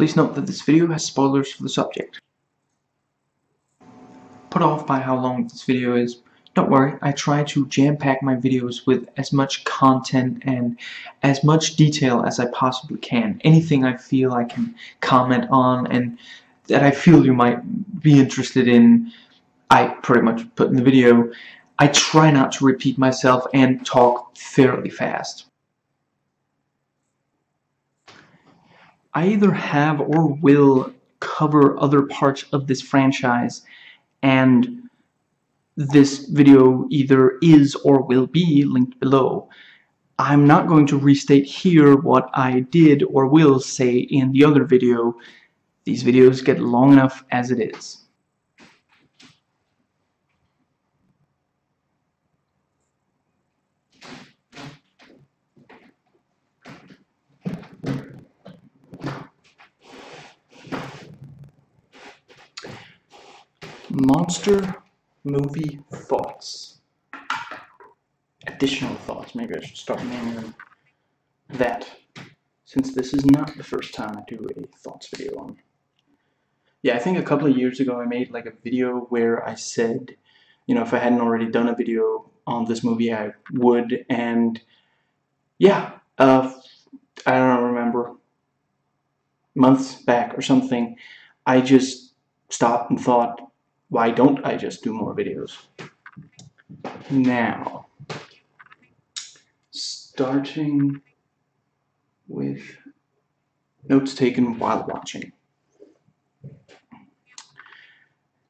Please note that this video has spoilers for the subject. Put off by how long this video is, don't worry, I try to jam-pack my videos with as much content and as much detail as I possibly can. Anything I feel I can comment on and that I feel you might be interested in, I pretty much put in the video. I try not to repeat myself and talk fairly fast. I either have or will cover other parts of this franchise, and this video either is or will be linked below. I'm not going to restate here what I did or will say in the other video. These videos get long enough as it is. Monster movie thoughts. Additional thoughts. Maybe I should start naming them that, since this is not the first time I do a thoughts video on. Yeah, I think a couple of years ago I made like a video where I said, you know, if I hadn't already done a video on this movie I would, and yeah, I don't remember, months back or something, I just stopped and thought, why don't I just do more videos? Now, starting with notes taken while watching.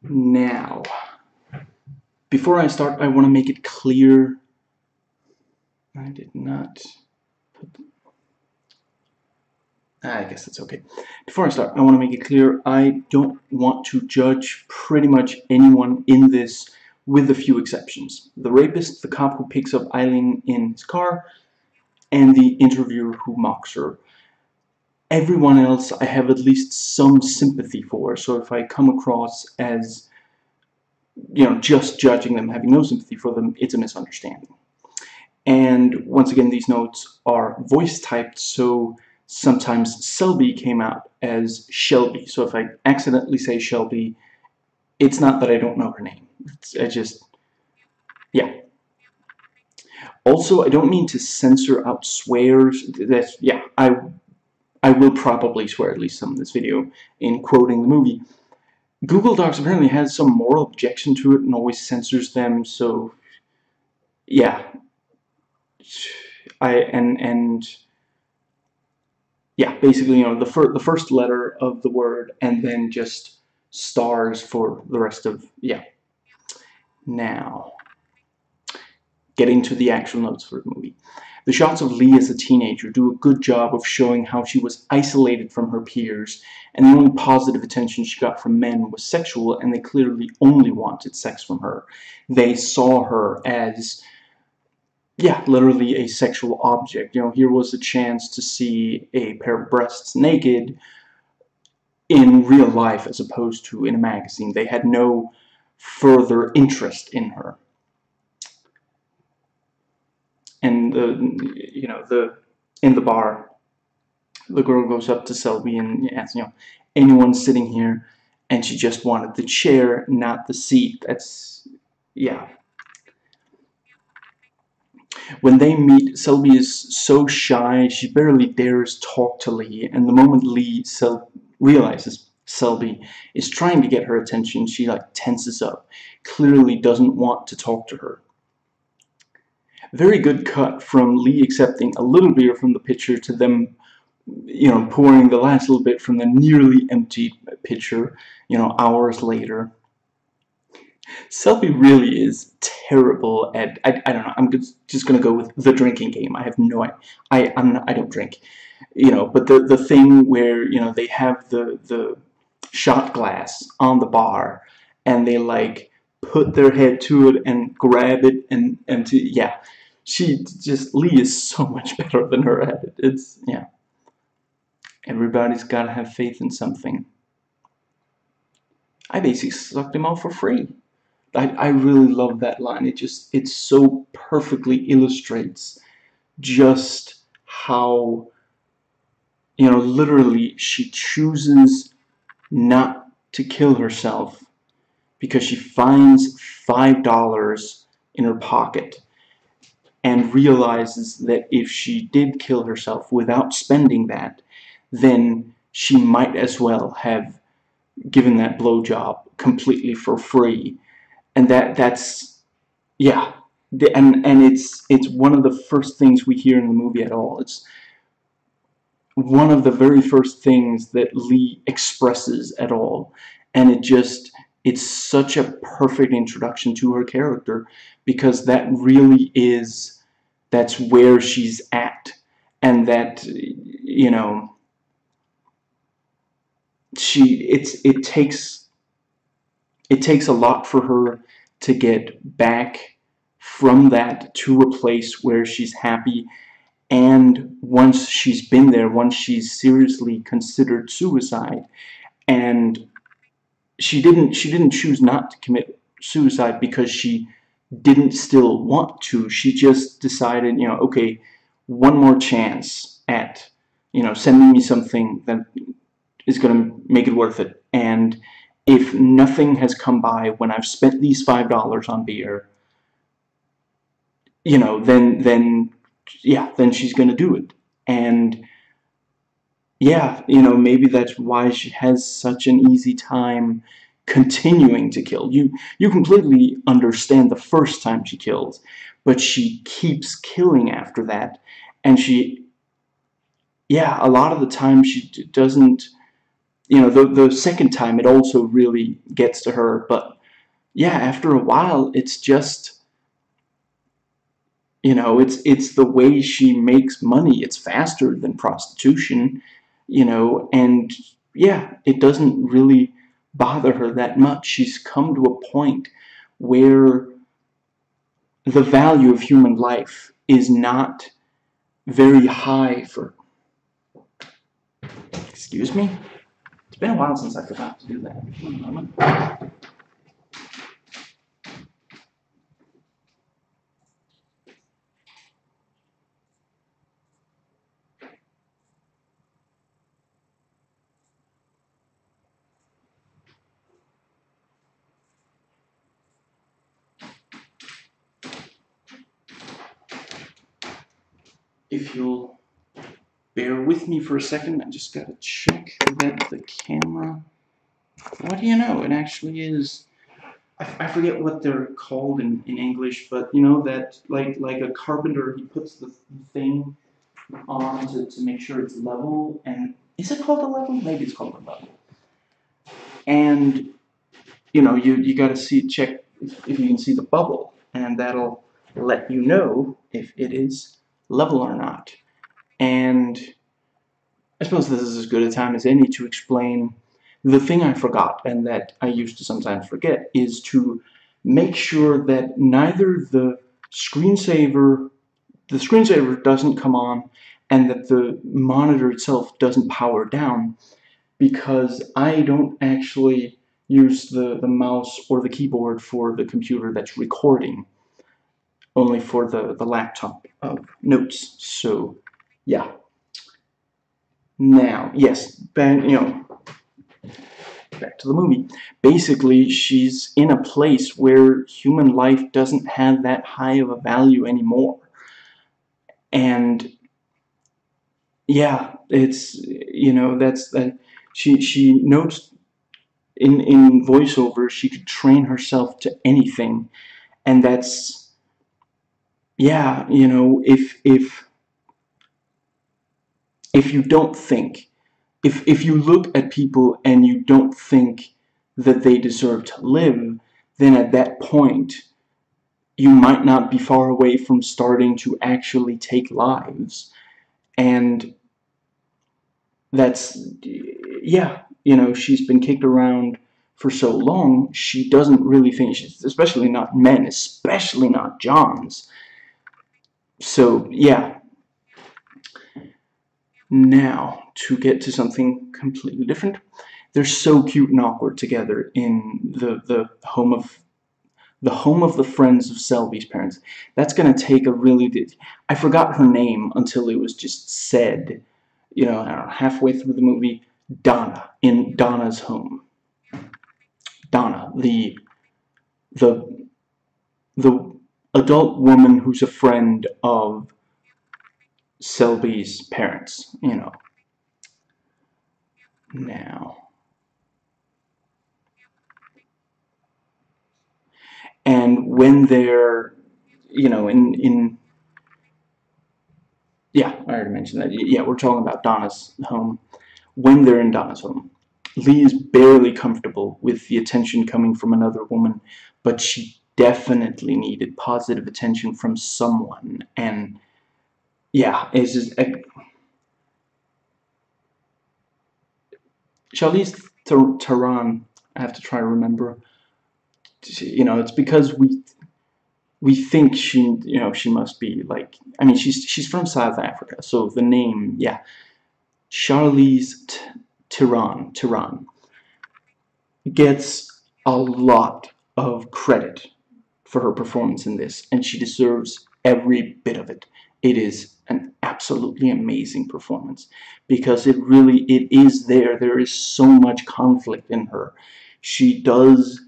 Now, before I start, I want to make it clear. I did not put. I guess that's okay. Before I start, I want to make it clear I don't want to judge pretty much anyone in this, with a few exceptions. The rapist, the cop who picks up Eileen in his car, and the interviewer who mocks her. Everyone else I have at least some sympathy for, so if I come across as, you know, just judging them, having no sympathy for them, it's a misunderstanding. And once again, these notes are voice typed, so sometimes Selby came out as Shelby. So if I accidentally say Shelby, it's not that I don't know her name. I just, yeah. Also, I don't mean to censor out swears. That's, yeah, I will probably swear at least some in this video in quoting the movie. Google Docs apparently has some moral objection to it and always censors them, so yeah. Yeah, basically, you know, the first letter of the word and then just stars for the rest of, yeah. Now, getting to the actual notes for the movie. The shots of Lee as a teenager do a good job of showing how she was isolated from her peers, and the only positive attention she got from men was sexual, and they clearly only wanted sex from her. They saw her as, yeah, literally a sexual object. You know, here was a chance to see a pair of breasts naked in real life as opposed to in a magazine. They had no further interest in her. And you know, in the bar, the girl goes up to Selby and asks, you know, anyone sitting here, and she just wanted the chair, not the seat. That's, yeah. When they meet, Selby is so shy, she barely dares talk to Lee, and the moment Lee realizes Selby is trying to get her attention, she like tenses up, clearly doesn't want to talk to her. Very good cut from Lee accepting a little beer from the pitcher to them, you know, pouring the last little bit from the nearly empty pitcher, you know, hours later. Selby really is terrible at, I don't know, I'm just going to go with the drinking game. I have no idea. I don't drink, you know, but the thing where, you know, they have the shot glass on the bar and they like put their head to it and grab it and to, yeah. Lee is so much better than her at it. It's, yeah. Everybody's got to have faith in something. I basically sucked him off for free. I really love that line. It so perfectly illustrates just how, you know, literally, she chooses not to kill herself because she finds $5 in her pocket and realizes that if she did kill herself without spending that, then she might as well have given that blowjob completely for free. And that's yeah, and it's one of the first things we hear in the movie at all. It's one of the very first things that Lee expresses at all, and it's such a perfect introduction to her character, because that really is, that's where she's at, and that, you know, it takes a lot for her to get back from that to a place where she's happy. And once she's been there, once she's seriously considered suicide, and she didn't choose not to commit suicide because she didn't still want to. She just decided, you know, okay, one more chance at, you know, sending me something that is going to make it worth it. And if nothing has come by when I've spent these $5 on beer, you know, then yeah, then she's going to do it. And yeah, you know, maybe that's why she has such an easy time continuing to kill. You completely understand the first time she kills, but she keeps killing after that. And she, yeah, a lot of the time she doesn't, you know, the second time it also really gets to her, but yeah, after a while it's just, you know, it's the way she makes money. It's faster than prostitution, you know, and yeah, it doesn't really bother her that much. She's come to a point where the value of human life is not very high for, excuse me? It's been a while since I forgot to do that. If you'll bear with me for a second, I just gotta check that the camera, what do you know, it actually is, I forget what they're called in English, but you know that, like a carpenter, he puts the thing on to make sure it's level, and is it called a level? Maybe it's called a level. And you know, you gotta check if you can see the bubble, and that'll let you know if it is level or not. And I suppose this is as good a time as any to explain the thing I forgot, and that I used to sometimes forget, is to make sure that neither the screensaver doesn't come on, and that the monitor itself doesn't power down, because I don't actually use the mouse or the keyboard for the computer that's recording, only for the laptop of notes. So yeah. Now, yes, back, you know, back to the movie. Basically, she's in a place where human life doesn't have that high of a value anymore. And yeah, it's, you know, that's she notes in voiceover she could train herself to anything, and that's, yeah, you know, if you don't think, if you look at people and you don't think that they deserve to live, then at that point you might not be far away from starting to actually take lives. And that's, yeah, you know, she's been kicked around for so long, she doesn't really think, especially not men, especially not Johns. So yeah, now to get to something completely different. They're so cute and awkward together in the home of the friends of Selby's parents. That's gonna take a really, I forgot her name until it was just said, you know, I don't know, halfway through the movie, Donna in Donna's home. Donna, the the adult woman who's a friend of Selby's parents, you know. Now, and when they're, you know, in yeah, I already mentioned that. Yeah, we're talking about Donna's home. When they're in Donna's home, Lee is barely comfortable with the attention coming from another woman, but she definitely needed positive attention from someone. And yeah, it's just Charlize Theron. I have to try to remember. You know, it's because we think she, you know, she must be like, I mean, she's from South Africa, so the name, yeah, Charlize Theron gets a lot of credit for her performance in this, and she deserves every bit of it. It is an absolutely amazing performance because it is there. There is so much conflict in her. She does,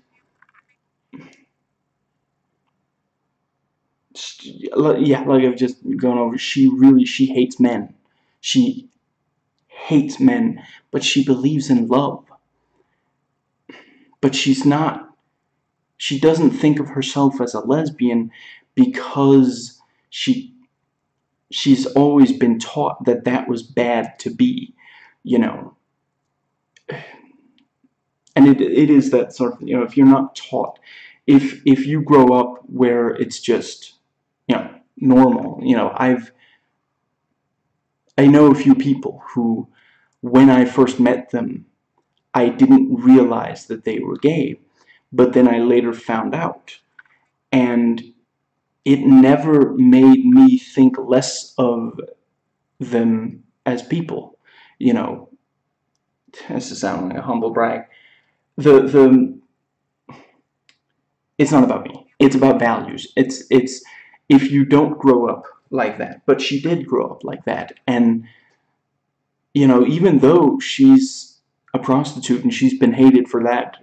yeah, like I've just gone over. She hates men. She hates men, but she believes in love. But she doesn't think of herself as a lesbian because she's always been taught that that was bad to be, you know. And it is that sort of, you know, if you're not taught, if you grow up where it's just, you know, normal, you know, I know a few people who, when I first met them, I didn't realize that they were gay, but then I later found out, and it never made me think less of them as people. You know, this is sounding like a humble brag. The It's not about me. It's about values. It's if you don't grow up like that, but she did grow up like that, and you know, even though she's a prostitute and she's been hated for that,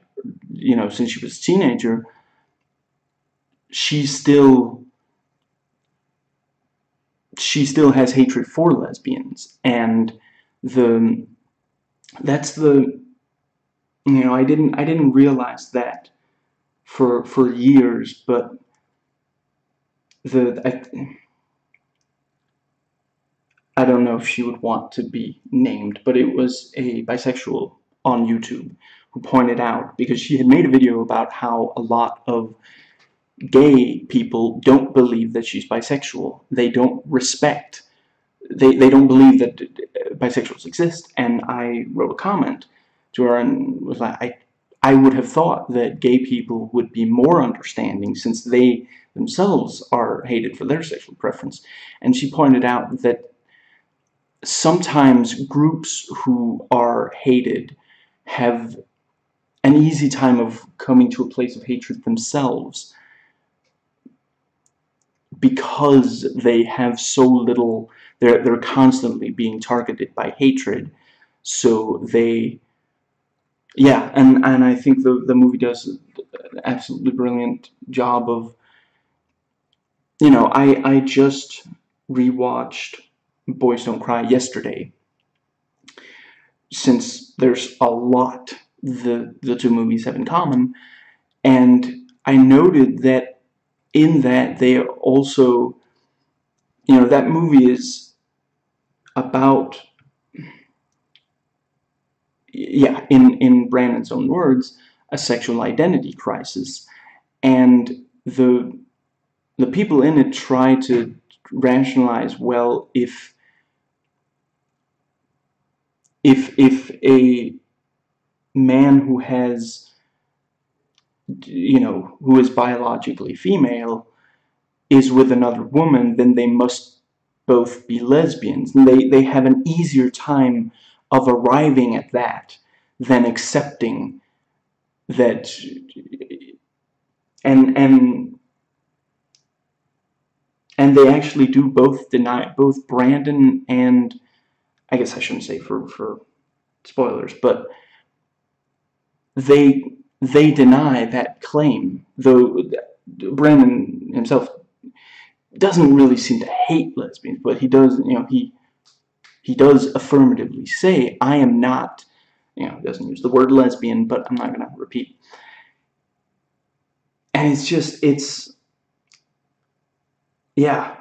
you know, since she was a teenager, she still she still has hatred for lesbians, and the that's the, you know, I didn't realize that for years, but the I don't know if she would want to be named, but it was a bisexual on YouTube who pointed out, because she had made a video about how a lot of gay people don't believe that she's bisexual. They don't respect, they don't believe that bisexuals exist. And I wrote a comment to her and was like, I would have thought that gay people would be more understanding since they themselves are hated for their sexual preference. And she pointed out that sometimes groups who are hated have an easy time of coming to a place of hatred themselves because they have so little, they're constantly being targeted by hatred. So they, yeah, and I think the movie does an absolutely brilliant job of, you know, I just rewatched Boys Don't Cry yesterday, since there's a lot the two movies have in common, and I noted that in that they also, you know, that movie is about, yeah, in Brandon's own words, a sexual identity crisis, and the people in it try to rationalize, well, if a man who has, you know, who is biologically female is with another woman, then they must both be lesbians. And they have an easier time of arriving at that than accepting that, and and they actually do both deny, both Brandon and I guess I shouldn't say for spoilers, but they deny that claim, though Brandon himself doesn't really seem to hate lesbians, but he does, he does affirmatively say, I am not, he doesn't use the word lesbian, but I'm not going to repeat. And it's just, yeah,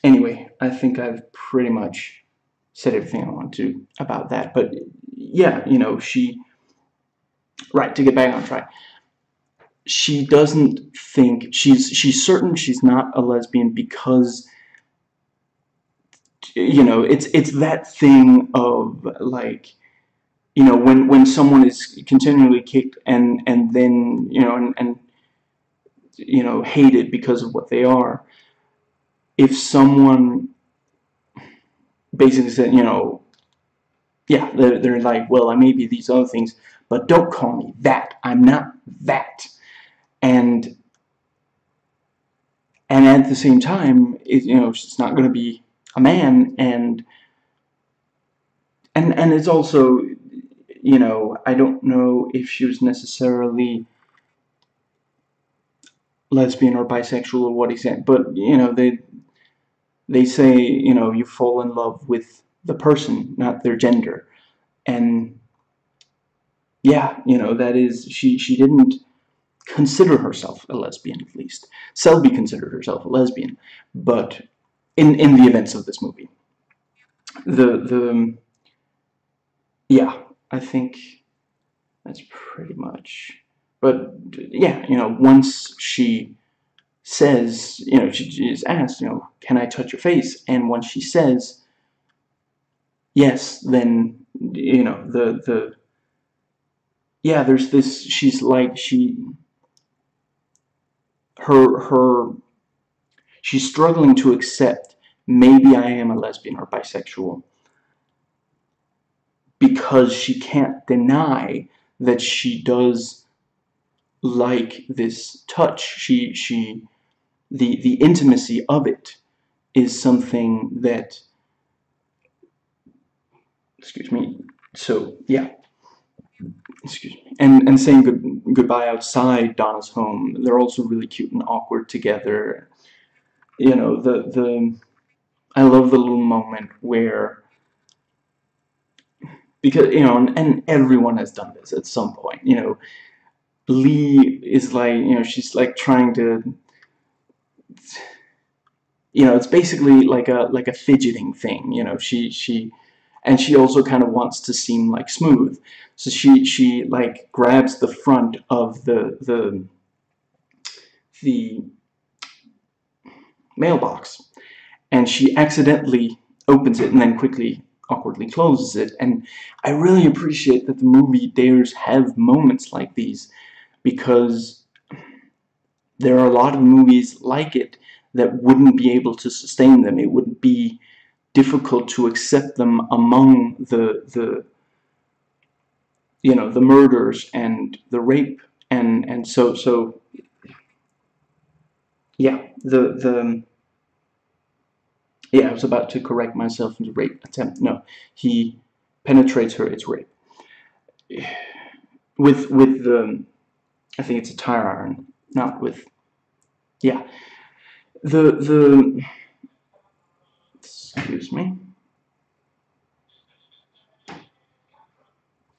anyway, I think I've pretty much said everything I want to about that, but yeah, right, to get back on track, she doesn't think, she's certain she's not a lesbian because, it's that thing of, like, when someone is continually kicked and then, hated because of what they are, if someone basically said, yeah, they're like, well, I may be these other things, but don't call me that. I'm not that. And at the same time, she's not going to be a man, and it's also, I don't know if she was necessarily lesbian or bisexual or what extent, but they say, you fall in love with the person, not their gender, and yeah, that is, she didn't consider herself a lesbian, at least. Selby considered herself a lesbian, but in the events of this movie, the yeah, I think that's pretty much. But yeah, once she says, she is asked, can I touch your face? And once she says yes, then the yeah, there's this. She's like her she's struggling to accept, maybe I am a lesbian or bisexual, because she can't deny that she does like this touch. The intimacy of it is something that, excuse me, so yeah, excuse me, and saying goodbye outside Donna's home. They're also really cute and awkward together. The I love the little moment where, because and everyone has done this at some point. Lee is like, she's like trying to, it's basically like a fidgeting thing. And she also kind of wants to seem like smooth, so she like grabs the front of the mailbox, and she accidentally opens it and then quickly awkwardly closes it. And I really appreciate that the movie dares have moments like these, because there are a lot of movies like it that wouldn't be able to sustain them. It would be difficult to accept them among the the murders and the rape, and so yeah, yeah, I was about to correct myself into rape attempt. No, he penetrates her. It's rape. With the, I think it's a tire iron, not with, yeah. The excuse me.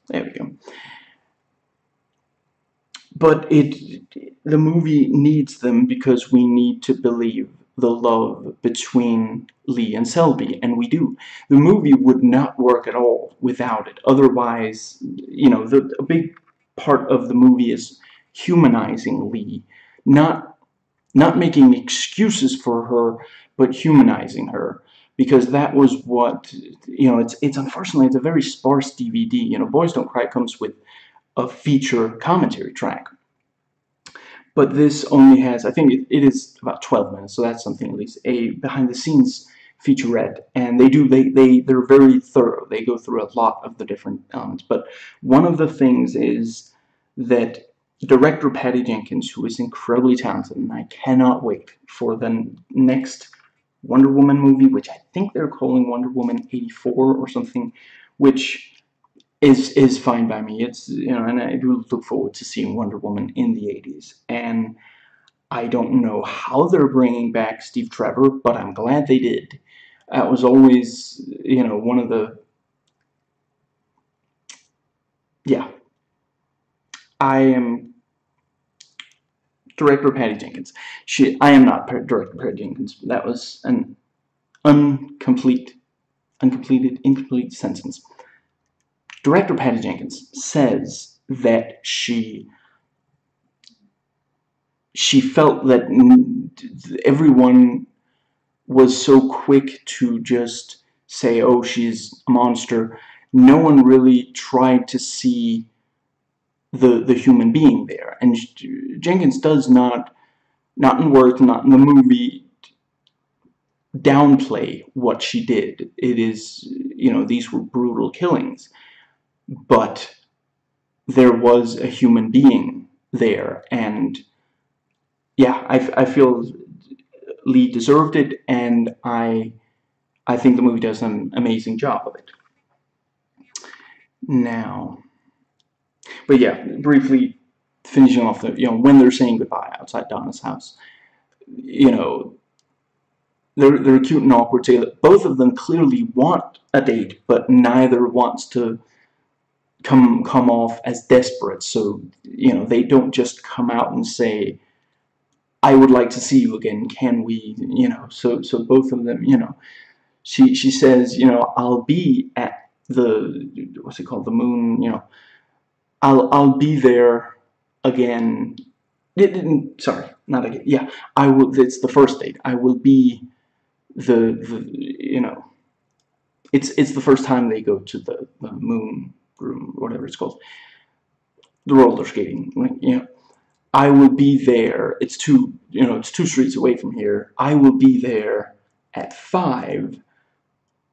There we go. But the movie needs them because we need to believe the love between Lee and Selby, and we do. The movie would not work at all without it. Otherwise, a big part of the movie is humanizing Lee, not making excuses for her, but humanizing her, because that was what, it's unfortunately, it's a very sparse DVD. Boys Don't Cry comes with a feature commentary track, but this only has, I think it is about 12 minutes, so that's something, at least a behind the scenes featurette, and they're very thorough. They go through a lot of the different elements, but one of the things is that director Patty Jenkins, who is incredibly talented, and I cannot wait for the next Wonder Woman movie, which I think they're calling Wonder Woman 84 or something, which is fine by me. It's, you know, and I do look forward to seeing Wonder Woman in the 80s. And I don't know how they're bringing back Steve Trevor, but I'm glad they did. That was always, you know, one of the, yeah. I am director Patty Jenkins. I am not director Patty Jenkins. That was an incomplete sentence. Director Patty Jenkins says that she felt that everyone was so quick to just say, oh, she's a monster. No one really tried to see the human being there. And Jenkins does not in words, not in the movie, downplay what she did. It is, you know, these were brutal killings, but there was a human being there, and yeah, I feel Lee deserved it, and I think the movie does an amazing job of it. Now, but yeah, briefly finishing off the, you know, when they're saying goodbye outside Donna's house, you know, they're cute and awkward together. Both of them clearly want a date, but neither wants to come off as desperate. So, you know, they don't just come out and say, I would like to see you again, can we, you know. So both of them, you know, she says, you know, I'll be at the, what's it called, the moon, you know, I'll be there again. Sorry, not again. Yeah, I will. It's the first date. I will be the you know, it's the first time they go to the moon room, whatever it's called, the roller skating. You know, I will be there. It's two, you know, it's 2 streets away from here. I will be there at 5.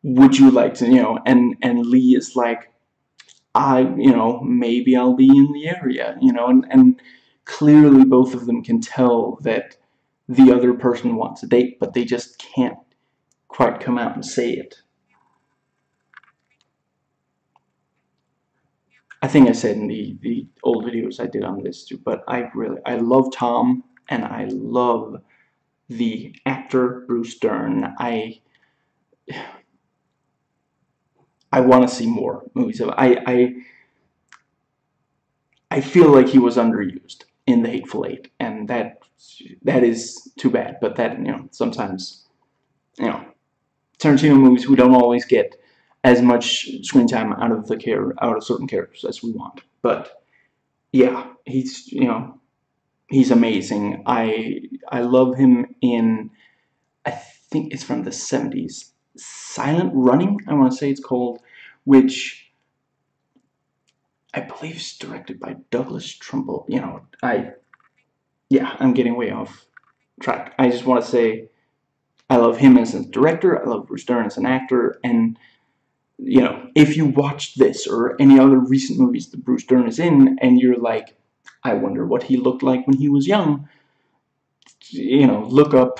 Would you like to, you know? And Lee is like, you know, maybe I'll be in the area, you know, and clearly both of them can tell that the other person wants a date, but they just can't quite come out and say it. I think I said in the old videos I did on this too, but I love Tom, and I love the actor Bruce Dern. I want to see more movies of. I feel like he was underused in The Hateful Eight, and that is too bad. But that, you know, sometimes, you know, Tarantino movies, we don't always get as much screen time out of certain characters as we want. But yeah, he's, you know, he's amazing. I love him in, I think it's from the 70s, Silent Running, I want to say it's called, which I believe is directed by Douglas Trumbull. You know, yeah, I'm getting way off track. I just want to say I love him as a director, I love Bruce Dern as an actor, and, you know, if you watched this or any other recent movies that Bruce Dern is in, and you're like, I wonder what he looked like when he was young, you know, look up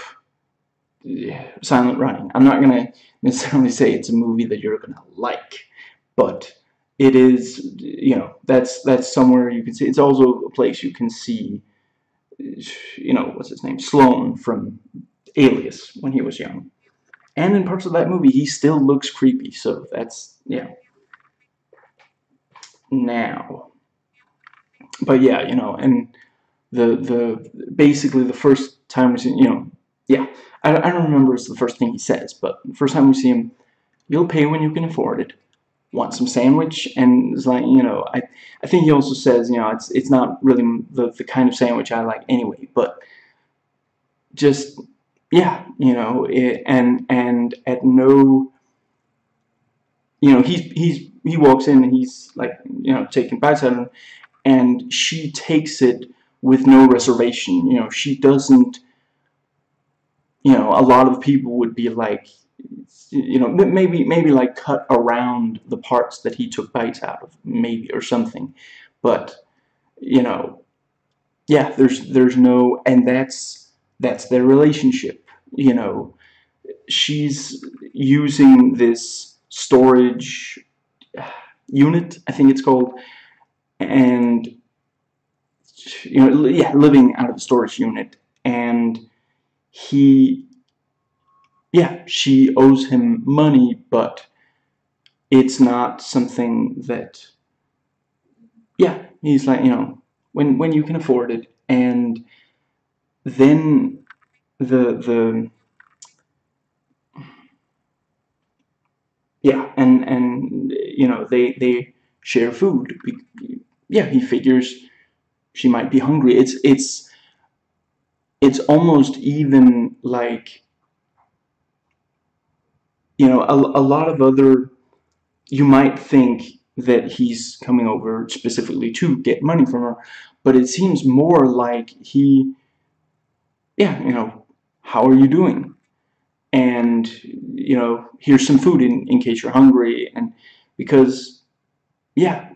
Silent Running. I'm not going to necessarily say it's a movie that you're going to like, but it is, you know, that's somewhere you can see. It's also a place you can see, you know, what's his name? Sloane from Alias when he was young. And in parts of that movie, he still looks creepy, so that's, yeah. Now, but yeah, you know, and basically the first time we see, you know, yeah, I don't remember it's the first thing he says, but the first time we see him, you'll pay when you can afford it. Want some sandwich? And it's like, you know, I think he also says, you know, it's not really the kind of sandwich I like anyway, but just, yeah, you know, and at no, you know, he walks in and he's like, you know, taking bites out of him, and she takes it with no reservation. You know, she doesn't, you know, a lot of people would be like, you know, maybe like cut around the parts that he took bites out of, maybe, or something. But, you know, yeah, there's no, and that's their relationship, you know. she's using this storage unit, I think it's called, and yeah, living out of the storage unit, and he, yeah, she owes him money, but it's not something that, yeah, he's like, when you can afford it. And then the yeah, and they share food. Yeah, he figures she might be hungry. It's almost even like, a lot of other, you might think that he's coming over specifically to get money from her, but it seems more like he, yeah, how are you doing? And, here's some food in case you're hungry. And because, yeah,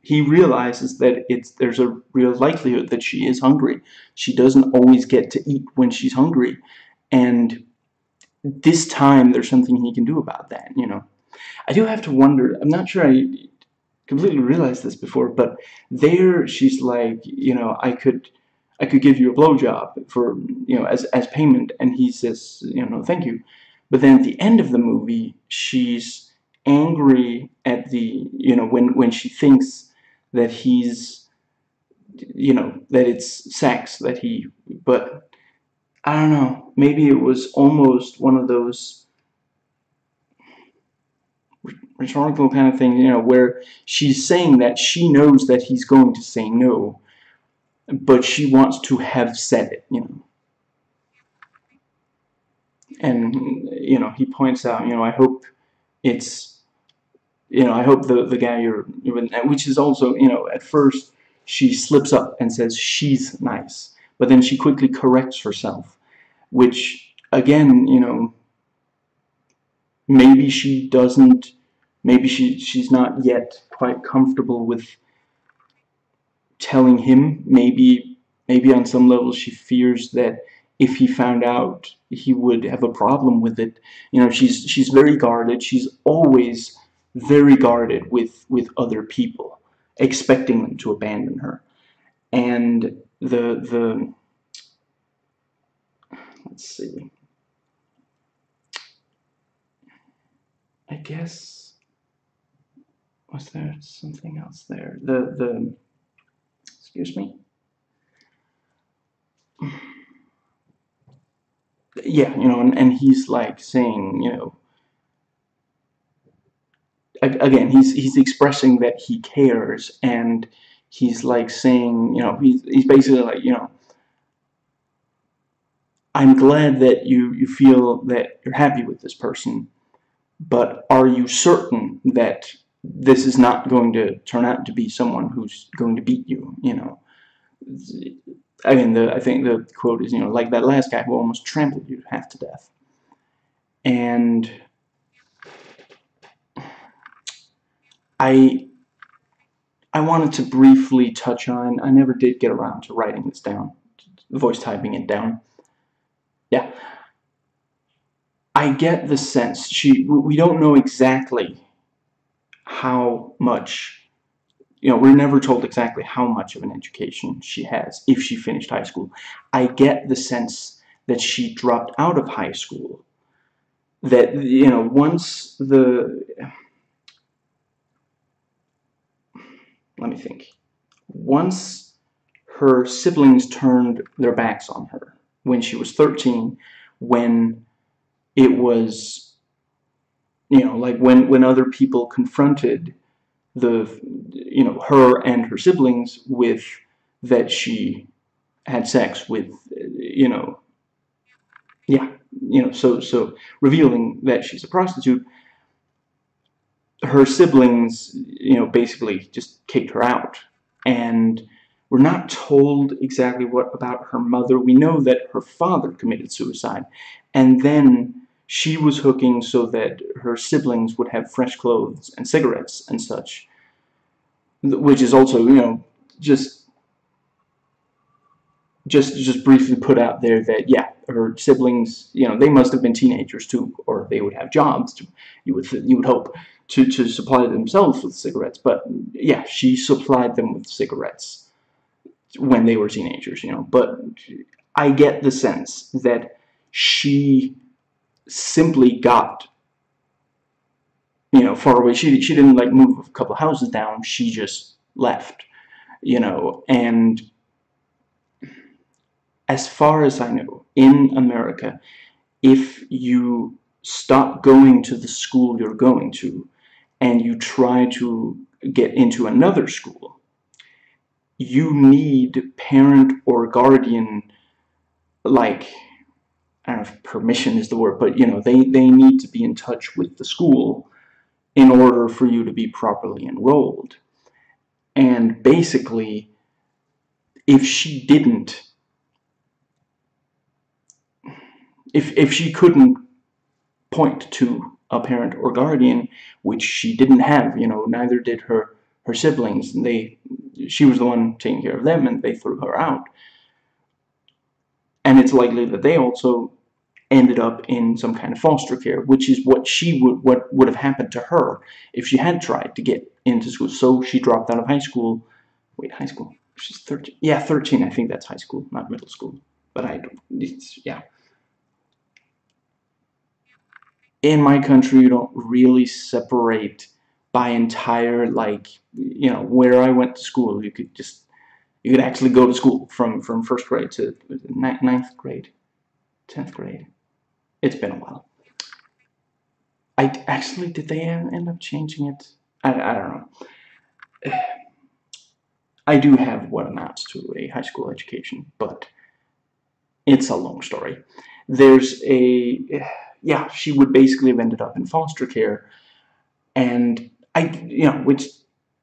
he realizes that there's a real likelihood that she is hungry. She doesn't always get to eat when she's hungry. And this time there's something he can do about that, I do have to wonder, I'm not sure I completely realized this before, but there she's like, I could give you a blowjob for, as payment, and he says, no, thank you. But then at the end of the movie, she's angry at when she thinks that he's, that it's sex that he, but I don't know, maybe it was almost one of those rhetorical kind of thing, where she's saying that she knows that he's going to say no, but she wants to have said it, And, he points out, I hope it's, I hope the guy you're with, which is also, at first she slips up and says she's nice, but then she quickly corrects herself, which, again, maybe she doesn't, maybe she's not yet quite comfortable with telling him. Maybe on some level she fears that if he found out, he would have a problem with it. She's very guarded. She's always very guarded with other people, expecting them to abandon her. And the let's see, I guess, was there something else there? The excuse me. Yeah, and he's like saying, again, he's expressing that he cares, and he's like saying, he's basically like, I'm glad that you feel that you're happy with this person, but are you certain that this is not going to turn out to be someone who's going to beat you? I mean, I think the quote is, like that last guy who almost trampled you half to death. And I wanted to briefly touch on, I never did get around to writing this down, voice typing it down. Yeah. I get the sense, we don't know exactly how much, we're never told exactly how much of an education she has if she finished high school. I get the sense that she dropped out of high school, that, once let me think, once her siblings turned their backs on her when she was 13, when it was, like when other people confronted her and her siblings with that she had sex with, yeah, so revealing that she's a prostitute, her siblings, basically just kicked her out. And we're not told exactly what about her mother. We know that her father committed suicide, and then she was hooking so that her siblings would have fresh clothes and cigarettes and such, which is also, just just briefly put out there that, yeah, her siblings, you know, they must have been teenagers too, or they would have jobs to, you would hope, to supply themselves with cigarettes. But yeah, she supplied them with cigarettes when they were teenagers, you know. But I get the sense that she simply got, you know, far away. She didn't like move a couple of houses down. She just left, you know. And as far as I know, in America, if you stop going to the school you're going to and you try to get into another school, you need parent or guardian, like, I don't know if permission is the word, but you know, they need to be in touch with the school in order for you to be properly enrolled. And basically, if she didn't, if she couldn't point to a parent or guardian, which she didn't have, you know, neither did her siblings. She was the one taking care of them, and they threw her out. And it's likely that they also ended up in some kind of foster care, which is what would have happened to her if she had tried to get into school. So she dropped out of high school. Wait, high school? She's 13. Yeah, 13. I think that's high school, not middle school. But I don't. Yeah. In my country, you don't really separate by entire, like, you know, where I went to school. You could actually go to school from first grade to ninth grade, 10th grade. It's been a while. Did they end up changing it? I don't know. I do have what amounts to a high school education, but it's a long story. There's a, yeah, she would basically have ended up in foster care, and you know, which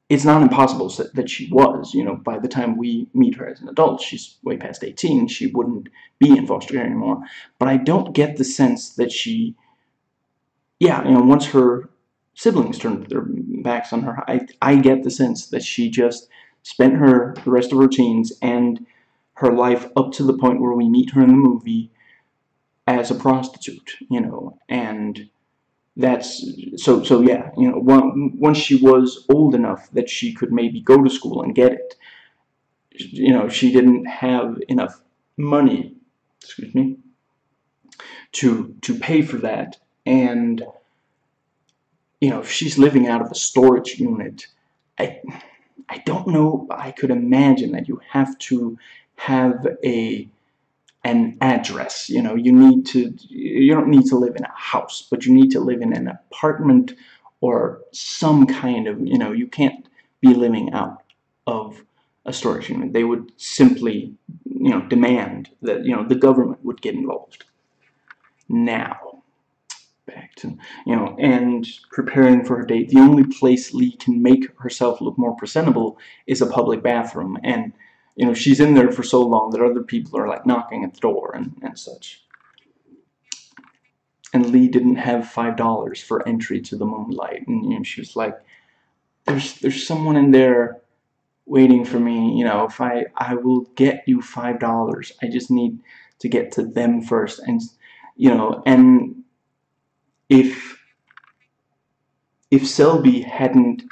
it's not impossible that she was, you know, by the time we meet her as an adult, she's way past 18, she wouldn't be in foster care anymore. But I don't get the sense that she, yeah, you know, once her siblings turned their backs on her, I get the sense that she just spent the rest of her teens and her life up to the point where we meet her in the movie as a prostitute, you know. And that's so yeah, you know, once she was old enough that she could maybe go to school and get it, you know, she didn't have enough money, excuse me, to pay for that. And you know, if she's living out of a storage unit, I don't know, I could imagine that you have to have an address. You know, you don't need to live in a house, but you need to live in an apartment or some kind of, you know, you can't be living out of a storage unit. They would simply, you know, demand that, you know, the government would get involved. Now, back to, you know, and preparing for her date, the only place Lee can make herself look more presentable is a public bathroom. And you know, she's in there for so long that other people are like knocking at the door and such. And Lee didn't have $5 for entry to the moonlight, and you know, she was like, "There's someone in there waiting for me. You know, if I will get you $5. I just need to get to them first." And you know, and if Selby hadn't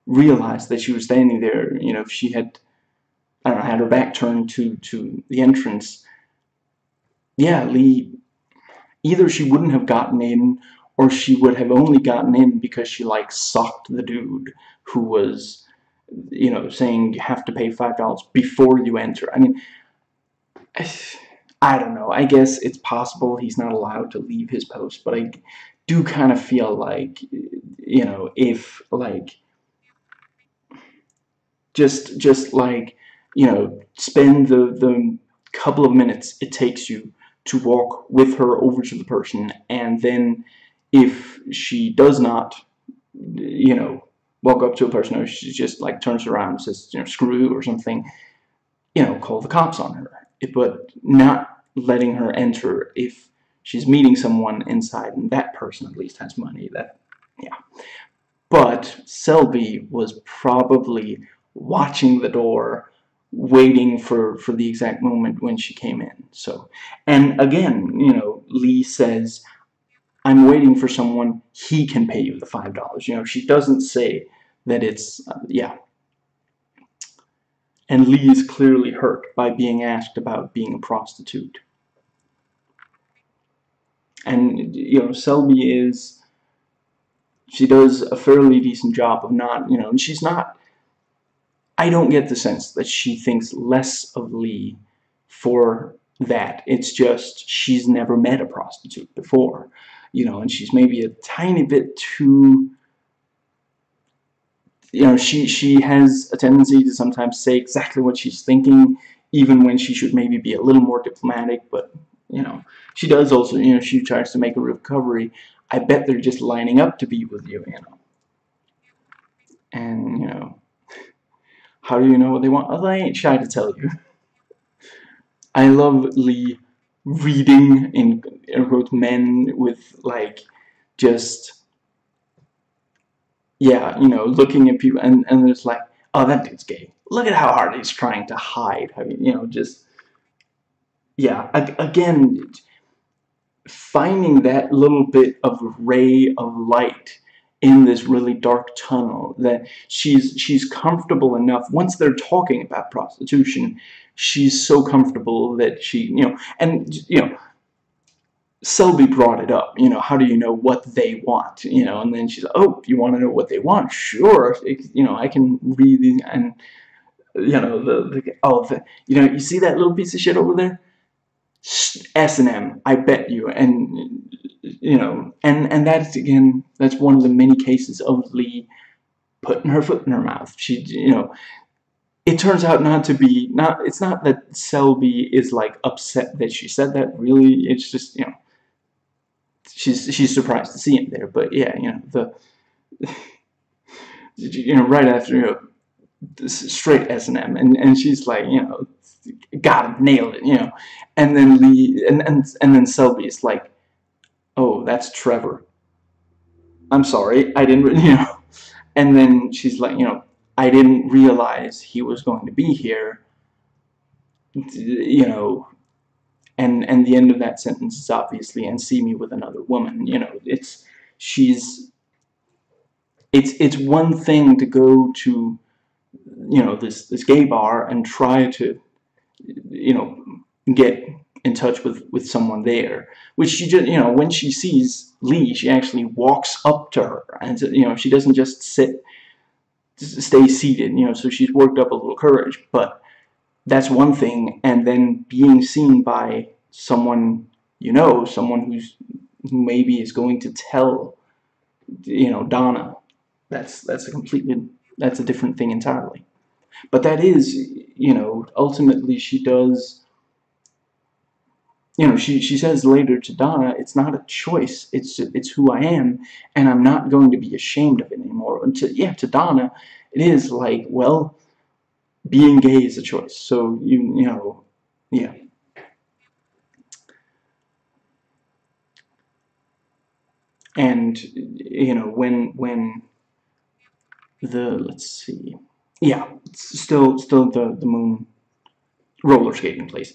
realized that she was standing there, you know, if she had, I don't know, had her back turned to the entrance, yeah, Lee, either she wouldn't have gotten in, or she would have only gotten in because she, like, socked the dude who was, you know, saying you have to pay $5 before you enter. I mean, I don't know. I guess it's possible he's not allowed to leave his post, but I do kind of feel like, you know, if, like, just like, you know, spend the couple of minutes it takes you to walk with her over to the person, and then if she does not, you know, walk up to a person, or she just like turns around and says, you know, screw you or something, you know, call the cops on her. But not letting her enter if she's meeting someone inside and that person at least has money. That, yeah. But Selby was probably watching the door waiting for the exact moment when she came in. So, and again, you know, Lee says, I'm waiting for someone, he can pay you the $5. You know, she doesn't say that it's, yeah. And Lee is clearly hurt by being asked about being a prostitute. And, you know, Selby is, she does a fairly decent job of not, you know, and she's not, I don't get the sense that she thinks less of Lee for that. It's just she's never met a prostitute before, you know, and she's maybe a tiny bit too, you know, she has a tendency to sometimes say exactly what she's thinking, even when she should maybe be a little more diplomatic. But, you know, she does also, you know, she tries to make a recovery. I bet they're just lining up to be with you, you know. And, you know, how do you know what they want? Oh, I ain't shy to tell you. I love Lee reading in quote men with like just, yeah, you know, looking at people and it's like, oh, that dude's gay. Look at how hard he's trying to hide. I mean, you know, just, yeah, again, finding that little bit of ray of light in this really dark tunnel, that she's comfortable enough. Once they're talking about prostitution, she's so comfortable that she, you know, and, you know, Selby brought it up, you know, how do you know what they want, you know, and then she's like, oh, you want to know what they want? Sure, you know, I can read these, and, you know, you know, you see that little piece of shit over there? S&M, I bet you, and, you know, and that's, again, that's one of the many cases of Lee putting her foot in her mouth. She, you know, it turns out not to be, it's not that Selby is, like, upset that she said that, really, it's just, you know, she's surprised to see him there. But yeah, you know, you know, right after, you know, straight S&M, and she's like, you know, got him, nailed it, you know, and then Lee and then Selby is like, oh, that's Trevor, I'm sorry, I didn't, you know, and then she's like, you know, I didn't realize he was going to be here, you know, and the end of that sentence is obviously, and see me with another woman, you know, it's one thing to go to, you know, this gay bar and try to, you know, get in touch with someone there, which she just, you know, when she sees Lee, she actually walks up to her, and, you know, she doesn't just stay seated, you know, so she's worked up a little courage. But that's one thing, and then being seen by someone, you know, someone who maybe is going to tell, you know, Donna, that's a different thing entirely. But that is, you know, ultimately she does, you know, she says later to Donna, it's not a choice, it's who I am, and I'm not going to be ashamed of it anymore. And to Donna, it is like, well, being gay is a choice. So you know, yeah. And, you know, when let's see, yeah, it's still the moon roller skating place.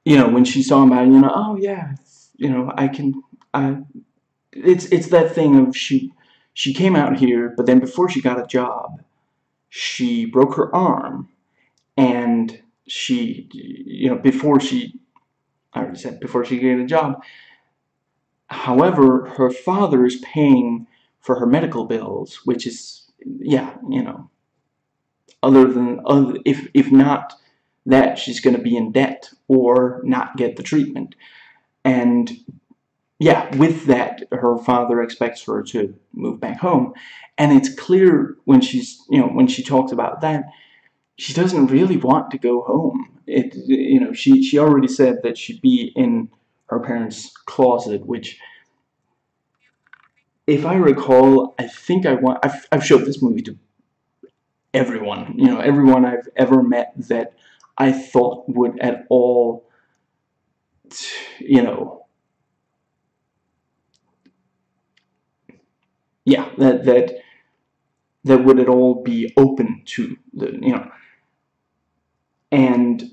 You know, when she saw him out, you know, oh yeah, you know, it's that thing of she came out here, but then before she got a job, she broke her arm, and she, you know, I already said, before she got a job. However, her father is paying for her medical bills, which is, yeah, you know, if not that, she's going to be in debt or not get the treatment. And yeah, with that, her father expects her to move back home. And it's clear when she's, you know, when she talks about that, she doesn't really want to go home. You know, she already said that she'd be in her parents' closet, which, if I recall, I think I've showed this movie to everyone, you know, everyone I've ever met that I thought would at all, you know, yeah, that would at all be open to the, you know, and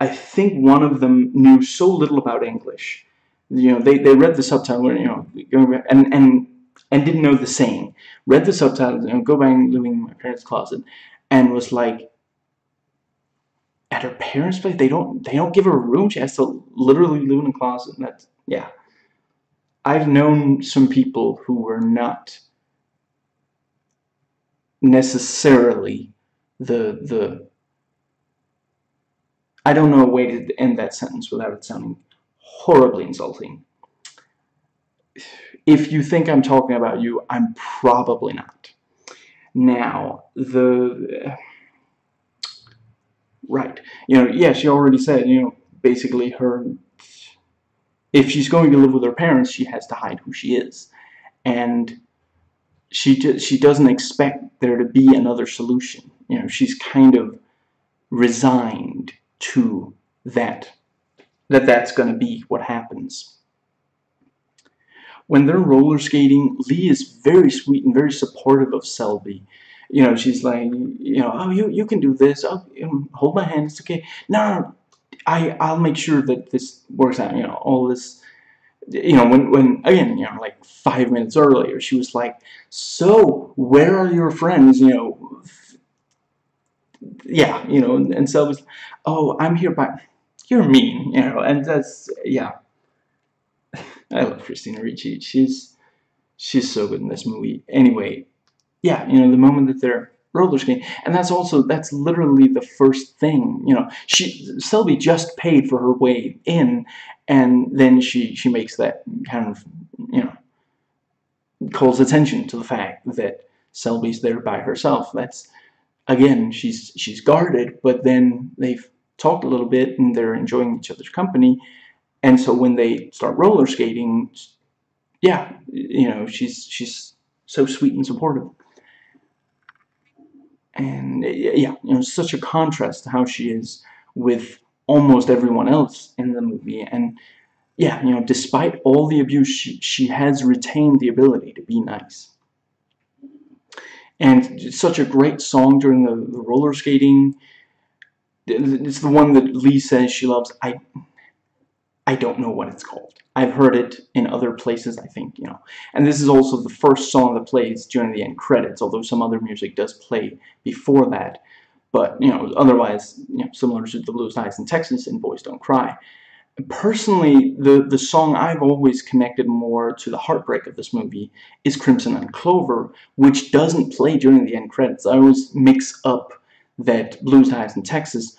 I think one of them knew so little about English. You know, they read the subtitle, you know, and didn't know the saying. Read the subtitles, you know, go back and living in my parents' closet, and was like, at her parents' place, they don't give her a room. She has to literally live in a closet. And that's, yeah. I've known some people who were not necessarily the I don't know a way to end that sentence without it sounding horribly insulting. If you think I'm talking about you, I'm probably not. Now, right, you know, yeah, she already said, you know, basically if she's going to live with her parents, she has to hide who she is, and she doesn't expect there to be another solution. You know, she's kind of resigned to that's going to be what happens. When they're roller skating, Lee is very sweet and very supportive of Selby. You know, she's like, you know, oh, you can do this. Oh, you know, hold my hand. It's okay. No, I'll make sure that this works out. You know, all this. You know, when again, you know, like 5 minutes earlier, she was like, so where are your friends? You know, yeah, you know, and Selby's, oh, I'm here by. You're mean, you know, and that's, yeah. I love Christina Ricci. She's so good in this movie. Anyway, yeah, you know, the moment that they're roller skating, and that's literally the first thing. You know, Selby just paid for her way in, and then she makes that kind of, you know, calls attention to the fact that Selby's there by herself. That's, again, she's guarded, but then they've talked a little bit and they're enjoying each other's company, and so when they start roller skating, yeah, you know, she's so sweet and supportive. And yeah, you know, such a contrast to how she is with almost everyone else in the movie. And yeah, you know, despite all the abuse, she has retained the ability to be nice. And it's such a great song during the roller skating. It's the one that Lee says she loves. I don't know what it's called. I've heard it in other places, I think, you know. And this is also the first song that plays during the end credits, although some other music does play before that. But, you know, otherwise, you know, similar to The Blues Eyes in Texas and Boys Don't Cry. Personally, the song I've always connected more to the heartbreak of this movie is Crimson and Clover, which doesn't play during the end credits. I always mix up that Blues Eyes in Texas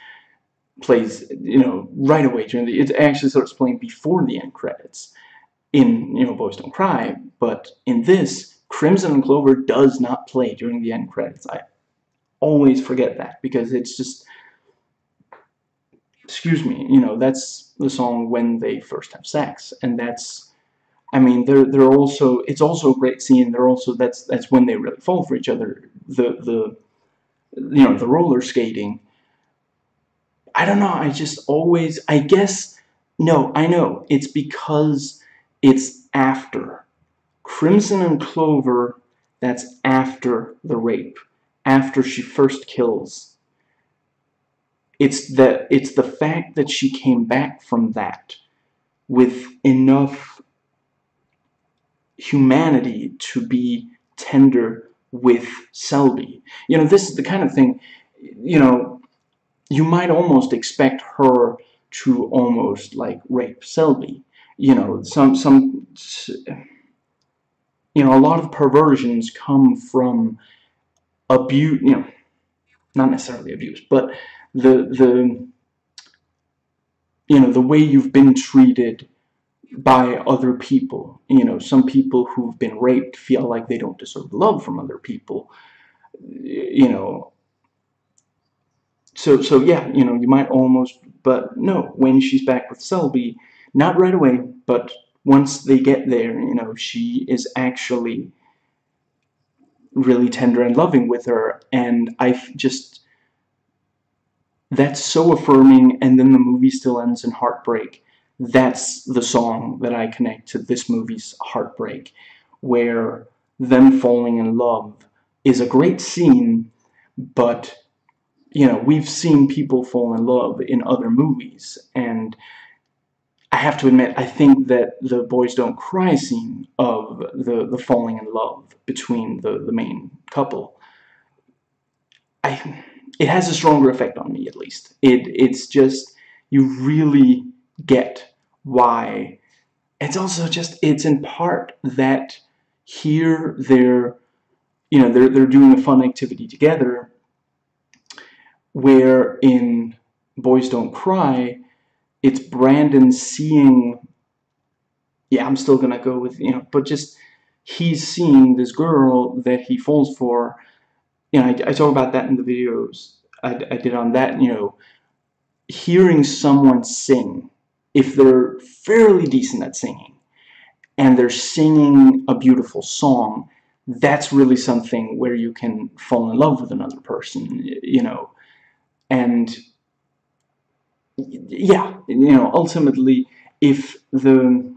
plays, you know, right away during it actually starts playing before the end credits in, you know, Boys Don't Cry, but in this, Crimson and Clover does not play during the end credits. I always forget that because it's just, excuse me, you know, that's the song when they first have sex, and that's, I mean, they're also, it's also a great scene. They're also, that's when they really fall for each other. The you know, the roller skating. I don't know, I just always, I guess, no, I know, it's because it's after. Crimson and Clover, that's after the rape, after she first kills. It's the fact that she came back from that with enough humanity to be tender with Selby. You know, this is the kind of thing, you know, you might almost expect her to almost like rape Selby. You know, you know, a lot of perversions come from abuse. You know, not necessarily abuse, but the you know, the way you've been treated by other people. You know, some people who've been raped feel like they don't deserve love from other people. You know, so yeah, you know, you might almost, but no, when she's back with Selby, not right away, but once they get there, you know, she is actually really tender and loving with her, and I just, that's so affirming, and then the movie still ends in heartbreak. That's the song that I connect to this movie's heartbreak, where them falling in love is a great scene, but you know, we've seen people fall in love in other movies, and I have to admit, I think that the Boys Don't Cry scene of the falling in love between the main couple, it has a stronger effect on me, at least. It's just, you really get why. It's also just, it's in part that here they're, you know, they're doing a fun activity together, where in Boys Don't Cry, it's Brandon seeing, yeah, I'm still gonna go with, you know, but just, he's seeing this girl that he falls for. You know, I talk about that in the videos I did on that, you know, hearing someone sing, if they're fairly decent at singing, and they're singing a beautiful song, that's really something where you can fall in love with another person, you know. And yeah, you know, ultimately, if the,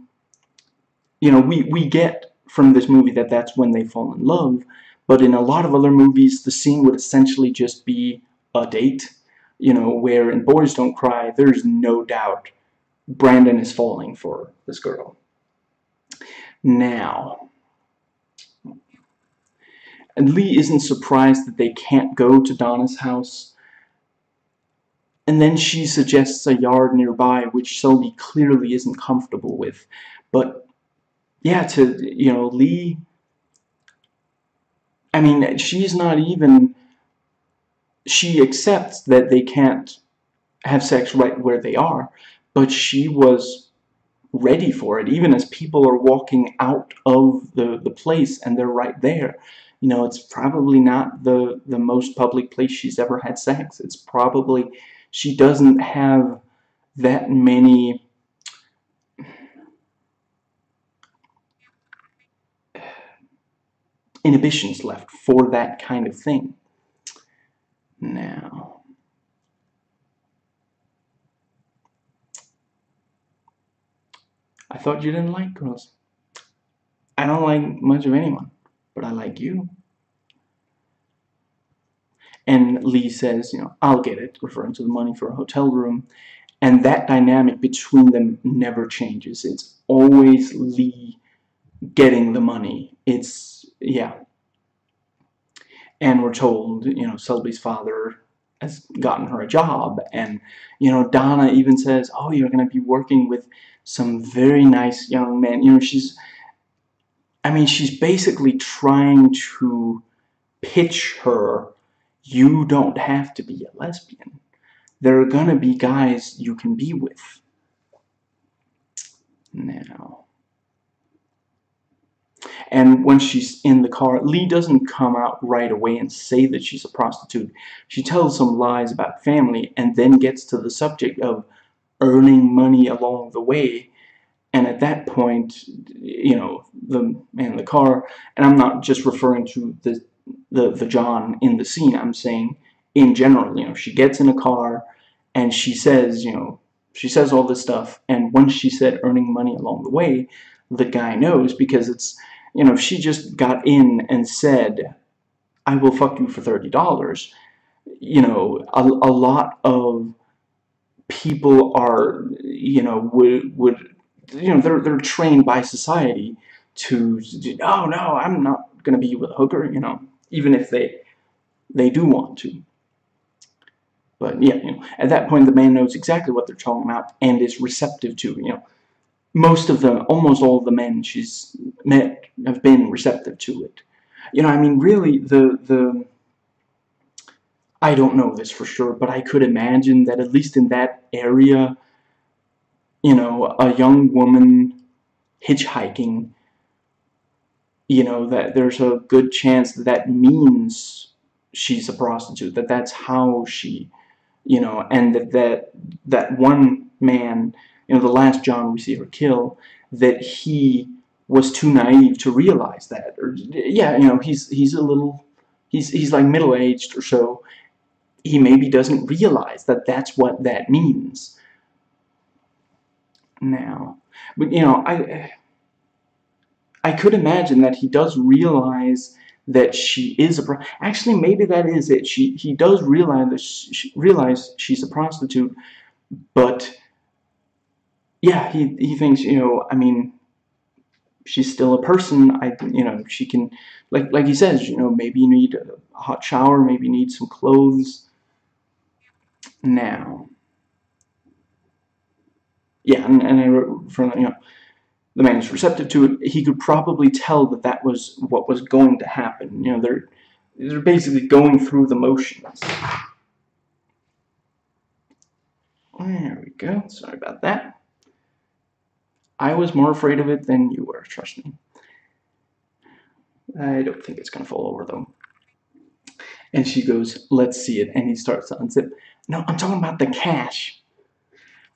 you know, we get from this movie that that's when they fall in love, but in a lot of other movies, the scene would essentially just be a date, you know, where in Boys Don't Cry, there's no doubt Brandon is falling for this girl. Now, and Lee isn't surprised that they can't go to Donna's house, and then she suggests a yard nearby, which Selby clearly isn't comfortable with. But yeah, to, you know, Lee, I mean, she's not even, she accepts that they can't have sex right where they are, but she was ready for it, even as people are walking out of the place and they're right there. You know, it's probably not the most public place she's ever had sex. It's probably, she doesn't have that many inhibitions left for that kind of thing. Now, I thought you didn't like girls. I don't like much of anyone, but I like you. And Lee says, you know, I'll get it, referring to the money for a hotel room. And that dynamic between them never changes. It's always Lee getting the money. It's, yeah. And we're told, you know, Selby's father has gotten her a job. And, you know, Donna even says, oh, you're going to be working with some very nice young men. You know, she's, I mean, she's basically trying to pitch her, you don't have to be a lesbian. There are going to be guys you can be with. Now, and when she's in the car, Lee doesn't come out right away and say that she's a prostitute. She tells some lies about family and then gets to the subject of earning money along the way. And at that point, you know, the man in the car, and I'm not just referring to the John in the scene, I'm saying in general, you know, she gets in a car and she says, you know, she says all this stuff, and once she said earning money along the way, the guy knows, because it's, you know, if she just got in and said, I will fuck you for $30, you know, a lot of people are, you know, would you know, they're trained by society to, oh no, I'm not gonna be with a hooker, you know, even if they do want to. But yeah, you know, at that point the man knows exactly what they're talking about and is receptive to, you know, most of them, almost all of the men she's met have been receptive to it. You know, I mean, really, I don't know this for sure, but I could imagine that at least in that area, you know, a young woman hitchhiking, you know, that there's a good chance that that means she's a prostitute, that that's how she, you know, and that one man, you know, the last John we see her kill, that he was too naive to realize that. Or, yeah, you know, he's a little, he's like middle-aged or so. He maybe doesn't realize that that's what that means now. But, you know, I could imagine that he does realize that she is actually, maybe that is it. He does realize that realize she's a prostitute, but yeah, he thinks, I mean, she's still a person. She can, like he says, maybe you need a hot shower, maybe you need some clothes. Now, yeah, and I wrote from, the man is receptive to it. He could probably tell that that was what was going to happen. They're basically going through the motions. There we go. Sorry about that. I was more afraid of it than you were, trust me. I don't think it's going to fall over, though. And she goes, let's see it. And he starts to unzip. No, I'm talking about the cash.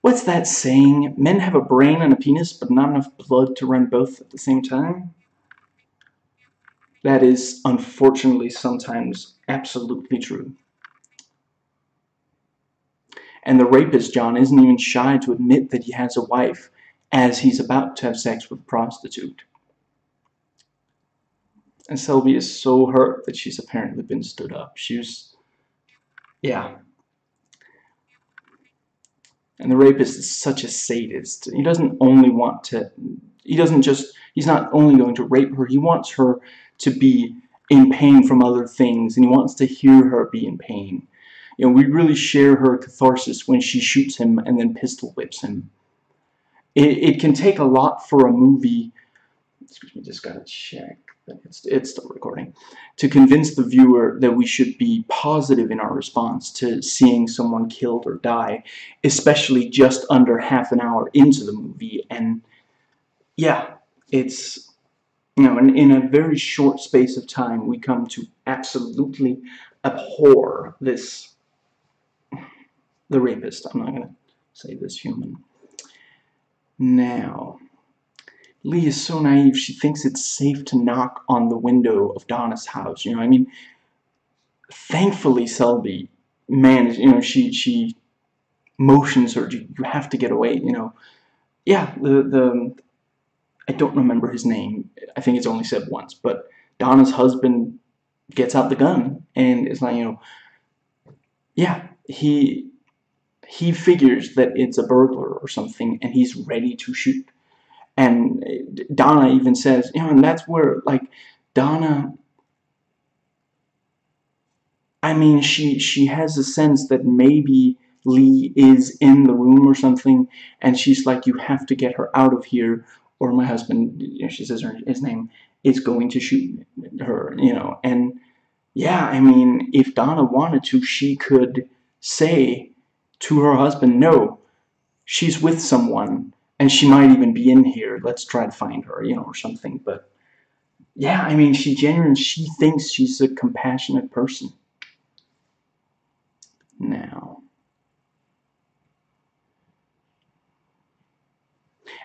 What's that saying? Men have a brain and a penis, but not enough blood to run both at the same time? That is, unfortunately, sometimes absolutely true. And the rapist, John, isn't even shy to admit that he has a wife as he's about to have sex with a prostitute. And Selby is so hurt that she's apparently been stood up. Yeah. And the rapist is such a sadist. He doesn't only want to, he's not only going to rape her, he wants her to be in pain from other things, and he wants to hear her be in pain. We really share her catharsis when she shoots him and then pistol whips him. It can take a lot for a movie, excuse me, just gotta check that it's still recording, to convince the viewer that we should be positive in our response to seeing someone killed or die, especially just under half an hour into the movie. And yeah, it's, in a very short space of time, we come to absolutely abhor the rapist. I'm not going to say this human. Now, Lee is so naive, she thinks it's safe to knock on the window of Donna's house. I mean, thankfully Selby managed, she motions her, you have to get away, Yeah, I don't remember his name. I think it's only said once, but Donna's husband gets out the gun and is like, yeah, he figures that it's a burglar or something, and he's ready to shoot. And Donna even says, and that's where, like, Donna, I mean, she has a sense that maybe Lee is in the room or something, and she's like, you have to get her out of here, or my husband, she says his name, is going to shoot her, and yeah, I mean, if Donna wanted to, she could say to her husband, no, she's with someone, and she might even be in here, let's try to find her, or something. But yeah, I mean, she thinks she's a compassionate person. Now,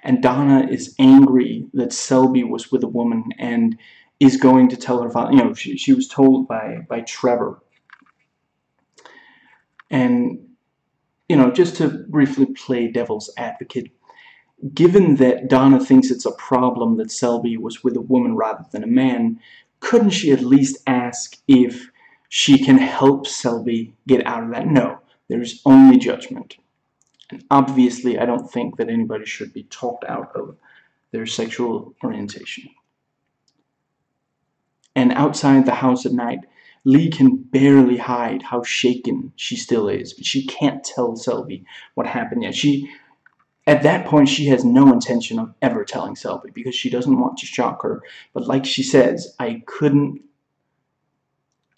and Donna is angry that Selby was with a woman and is going to tell her father, she was told by Trevor. And just to briefly play devil's advocate, given that Donna thinks it's a problem that Selby was with a woman rather than a man, couldn't she at least ask if she can help Selby get out of that? No, there's only judgment. And obviously, I don't think that anybody should be talked out of their sexual orientation. And outside the house at night, Lee can barely hide how shaken she still is, but she can't tell Selby what happened yet. At that point, she has no intention of ever telling Selby because she doesn't want to shock her. But like she says, I couldn't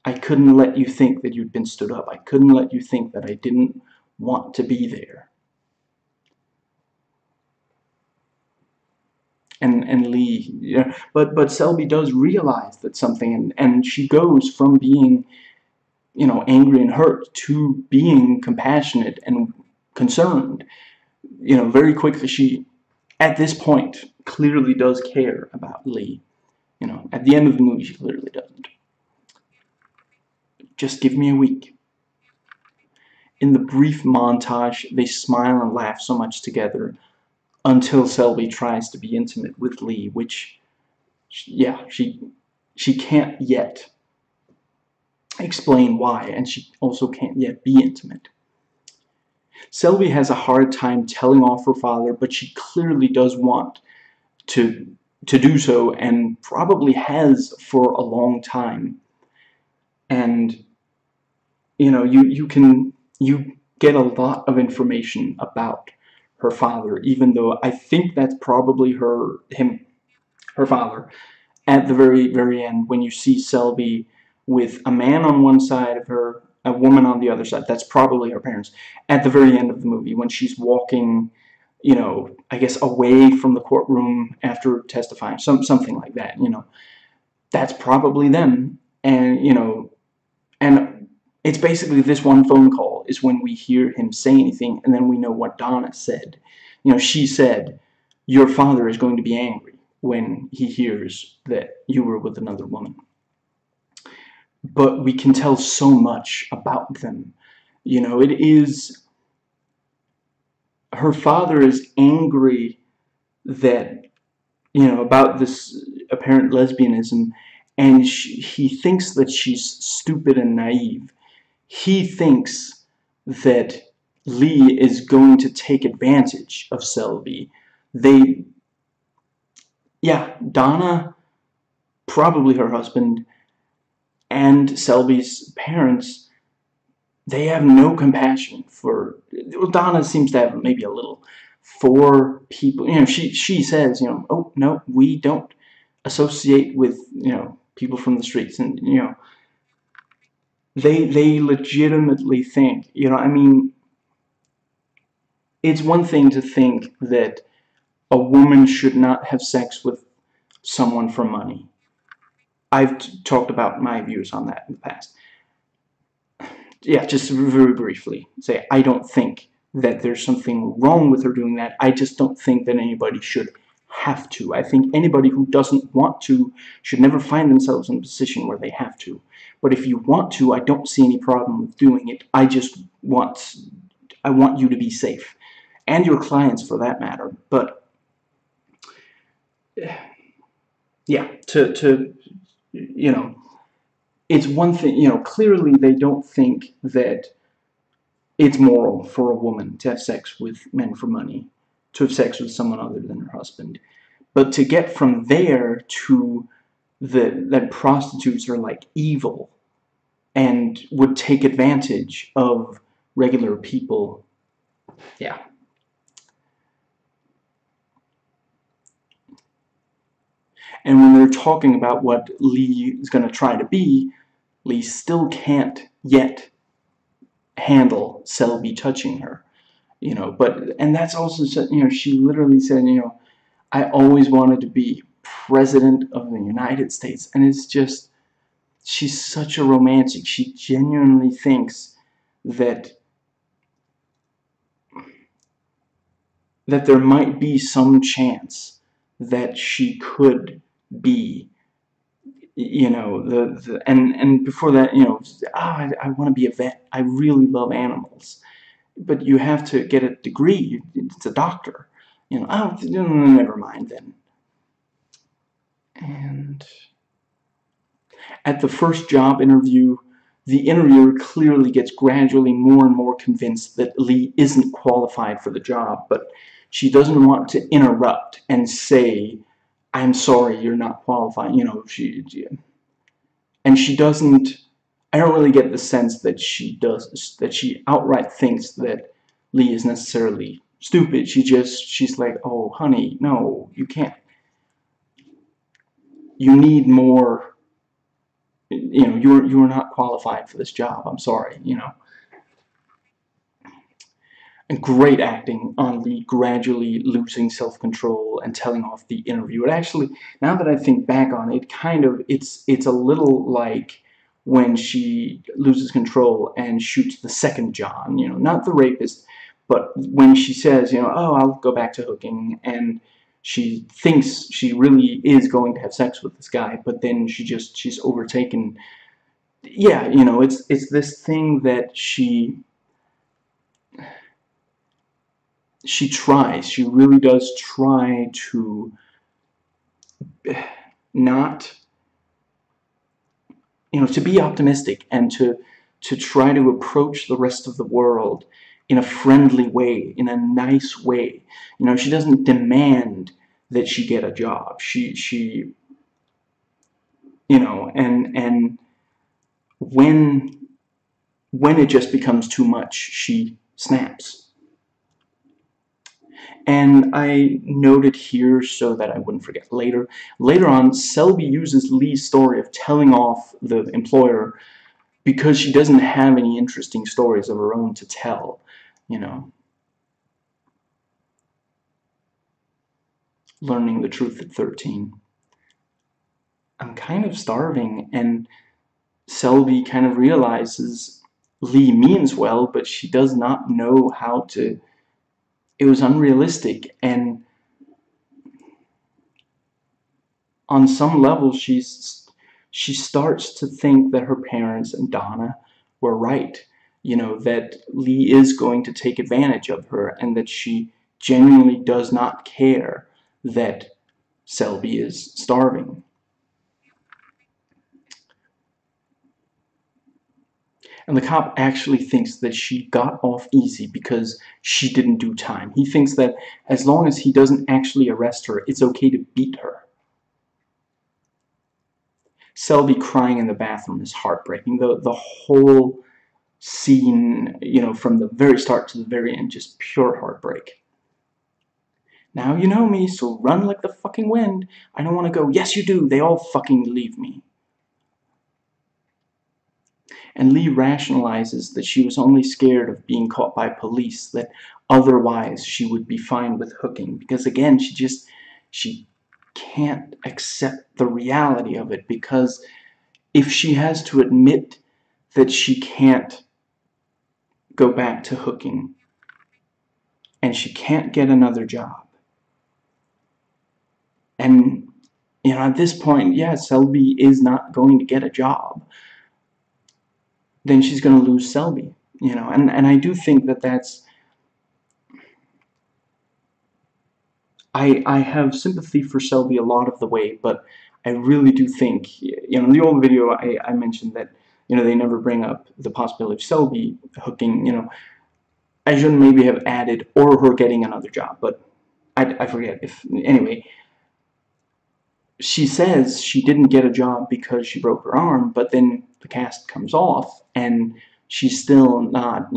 let you think that you'd been stood up. I couldn't let you think that I didn't want to be there. And Lee, but Selby does realize that something, and she goes from being, angry and hurt to being compassionate and concerned. Very quickly, she, at this point, clearly does care about Lee. At the end of the movie, she clearly doesn't. Just give me a week. In the brief montage, they smile and laugh so much together until Selby tries to be intimate with Lee, which, yeah, she she can't yet explain why, and she also can't yet be intimate. Selby has a hard time telling off her father, but she clearly does want to do so, and probably has for a long time. And you get a lot of information about her father, even though I think that's probably her father. At the very end, when you see Selby with a man on one side of her, a woman on the other side, that's probably her parents. At the very end of the movie, when she's walking, I guess away from the courtroom after testifying, something like that, that's probably them. And it's basically this one phone call is when we hear him say anything, and then we know what Donna said. She said, "Your father is going to be angry when he hears that you were with another woman." But we can tell so much about them. It is, her father is angry that, about this apparent lesbianism, and he thinks that she's stupid and naive. He thinks that Lee is going to take advantage of Selby. Donna, probably her husband, and Selby's parents, they have no compassion for, well, Donna seems to have maybe a little, for people. She says, "Oh no, we don't associate with, people from the streets," and they legitimately think, I mean, it's one thing to think that a woman should not have sex with someone for money. I've talked about my views on that in the past. Yeah, just very briefly say, I don't think that there's something wrong with her doing that. I just don't think that anybody should have to. I think anybody who doesn't want to should never find themselves in a position where they have to. But if you want to, I don't see any problem with doing it. I want you to be safe, and your clients for that matter. But yeah, it's one thing, clearly they don't think that it's moral for a woman to have sex with men for money, to have sex with someone other than her husband. But to get from there to that prostitutes are like evil and would take advantage of regular people, yeah. And when they're talking about what Lee is going to try to be, Lee still can't yet handle Selby touching her, and that's also, she literally said, "I always wanted to be president of the United States," and it's just, she's such a romantic. She genuinely thinks that there might be some chance that she could be, and before that, I want to be a vet. I really love animals. But you have to get a degree. It's a doctor. Oh, never mind then. And at the first job interview, the interviewer clearly gets gradually more and more convinced that Lee isn't qualified for the job, but she doesn't want to interrupt and say, "I'm sorry, you're not qualified." And she doesn't, I don't really get the sense that she outright thinks that Lee is necessarily stupid. She's like, "Oh, honey, no, you can't. You need more. You're not qualified for this job. I'm sorry." And great acting on Lee gradually losing self-control and telling off the interview. It actually, now that I think back on it, it's a little like when she loses control and shoots the second John, not the rapist, but when she says, "Oh, I'll go back to hooking," and she thinks she really is going to have sex with this guy, but then she's overtaken. Yeah, it's this thing that she tries. She really does try to not to be optimistic and to try to approach the rest of the world in a friendly way, in a nice way. She doesn't demand that she get a job. She and when it just becomes too much, she snaps. And I noted here so that I wouldn't forget later. Later on, Selby uses Lee's story of telling off the employer because she doesn't have any interesting stories of her own to tell, learning the truth at 13. I'm kind of starving, and Selby kind of realizes Lee means well, but she does not know how to. It was unrealistic, and on some level she starts to think that her parents and Donna were right, that Lee is going to take advantage of her, and that she genuinely does not care that Selby is starving. And the cop actually thinks that she got off easy because she didn't do time. He thinks that as long as he doesn't actually arrest her, it's okay to beat her. Selby crying in the bathroom is heartbreaking. The whole scene, from the very start to the very end, just pure heartbreak. Now you know me, so run like the fucking wind. I don't want to go. Yes, you do. They all fucking leave me. And Lee rationalizes that she was only scared of being caught by police, that otherwise she would be fine with hooking. Because again, she can't accept the reality of it, because if she has to admit that she can't go back to hooking and she can't get another job, and at this point, yeah, Selby is not going to get a job, then she's going to lose Selby, and I do think that that's, I have sympathy for Selby a lot of the way, but I really do think, in the old video I mentioned that, they never bring up the possibility of Selby hooking, I shouldn't maybe have added, or her getting another job, but I forget. Anyway, she says she didn't get a job because she broke her arm, but then the cast comes off, and she's still not,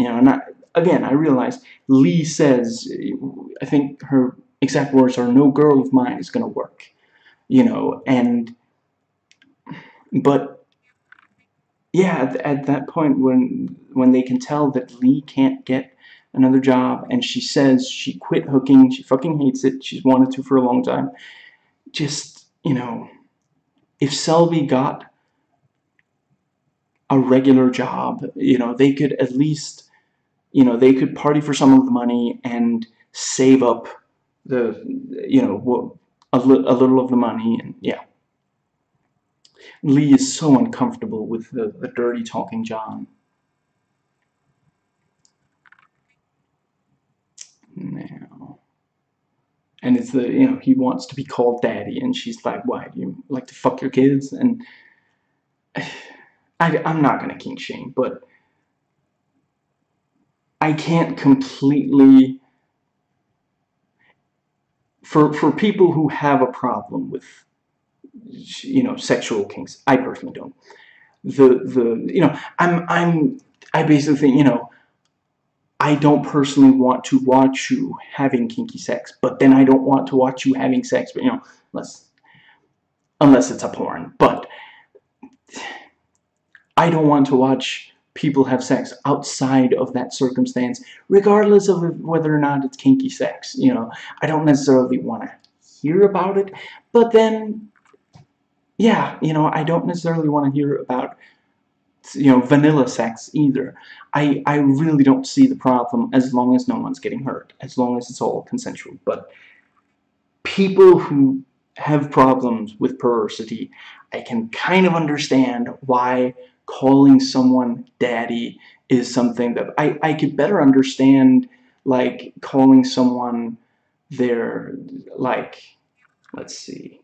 again, I realize Lee says, I think her exact words are, "No girl of mine is going to work," but yeah, at that point when they can tell that Lee can't get another job, and she says she quit hooking, she fucking hates it, she's wanted to for a long time, just, if Selby got a regular job, they could at least, they could party for some of the money and save up the, a little of the money, and yeah. Lee is so uncomfortable with the dirty talking John. Now, and it's the, he wants to be called daddy, and she's like, "Why, do you like to fuck your kids?" And I'm not gonna kink shame, but I can't completely, for people who have a problem with, sexual kinks, I personally don't. I basically think, I don't personally want to watch you having kinky sex, but then I don't want to watch you having sex, but unless it's a porn. But I don't want to watch people have sex outside of that circumstance, regardless of whether or not it's kinky sex. I don't necessarily want to hear about it, but then, yeah, I don't necessarily want to hear about, vanilla sex either. I really don't see the problem as long as no one's getting hurt, as long as it's all consensual. But people who have problems with perversity, I can kind of understand why calling someone daddy is something that I could better understand, like calling someone their, like, let's see,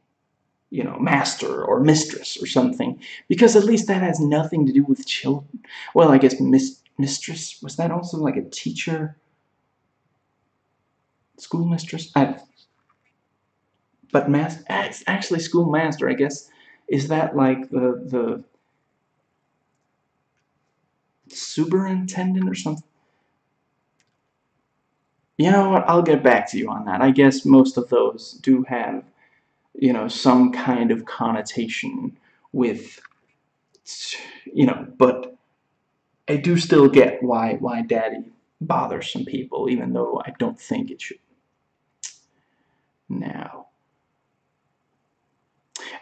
you know, master or mistress or something, because at least that has nothing to do with children. Well, I guess mistress, was that also like a teacher, schoolmistress? But actually schoolmaster, I guess, is that like the superintendent or something? You know what? I'll get back to you on that. I guess most of those do have, you know, some kind of connotation with, you know, but I do still get why daddy bothers some people, even though I don't think it should. Now,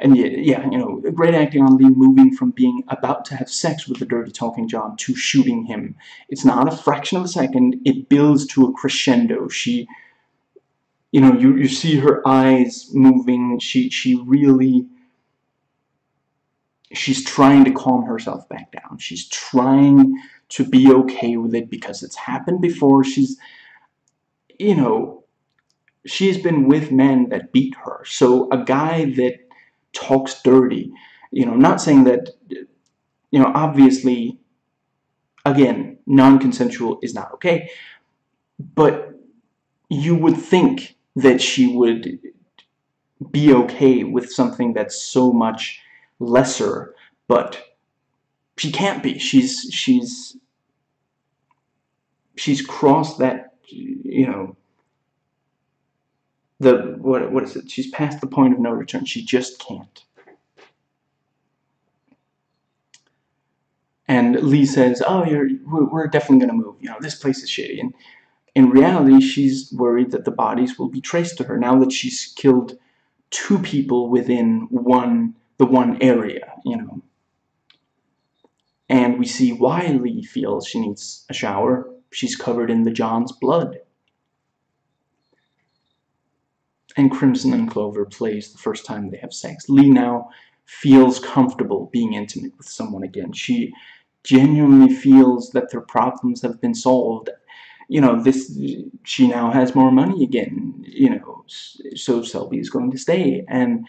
and yeah, you know, great acting on Lee, moving from being about to have sex with the dirty talking John to shooting him. It's not a fraction of a second. It builds to a crescendo. She, you know, you see her eyes moving. She really, she's trying to calm herself back down. She's trying to be okay with it because it's happened before. She's, you know, she's been with men that beat her. So a guy that talks dirty, you know, not saying that, you know, obviously, again, non-consensual is not okay, but you would think that she would be okay with something that's so much lesser, but she can't be. She's crossed that, you know, the what is it? She's past the point of no return. She just can't. And Lee says, "Oh, we're definitely gonna move. You know, this place is shitty." And in reality, she's worried that the bodies will be traced to her now that she's killed 2 people within the one area. You know, and we see why Lee feels she needs a shower. She's covered in the John's blood. And Crimson and Clover plays the first time they have sex. Lee now feels comfortable being intimate with someone again. She genuinely feels that their problems have been solved. You know, she now has more money again, you know, so Selby is going to stay. And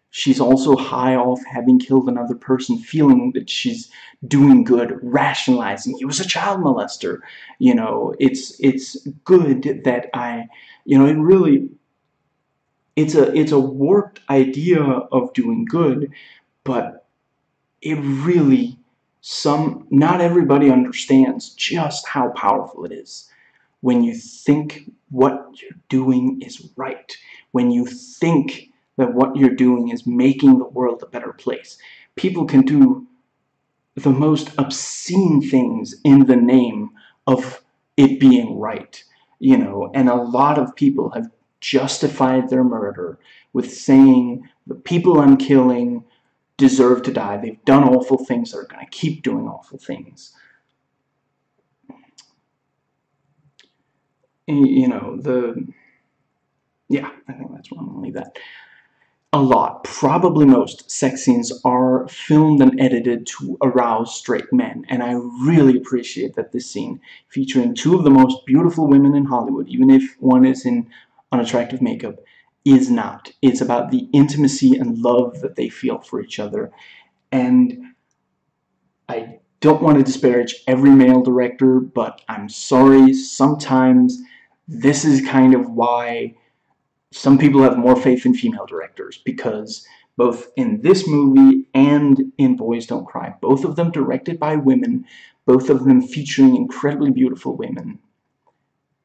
she's also high off having killed another person, feeling that she's doing good, rationalizing. He was a child molester. You know, it's good that you know, it really, it's a warped idea of doing good, but it really, not everybody understands just how powerful it is when you think what you're doing is right, when you think that what you're doing is making the world a better place. People can do the most obscene things in the name of it being right, you know, and a lot of people have justified their murder with saying the people I'm killing deserve to die. They've done awful things. They're going to keep doing awful things. You know, yeah, I think that's where I'm going to leave that. A lot, probably most, sex scenes are filmed and edited to arouse straight men, and I really appreciate that this scene, featuring 2 of the most beautiful women in Hollywood, even if one is in unattractive makeup, is not. It's about the intimacy and love that they feel for each other, and I don't want to disparage every male director, but I'm sorry, sometimes this is kind of why some people have more faith in female directors, because both in this movie and in Boys Don't Cry, both of them directed by women, both of them featuring incredibly beautiful women,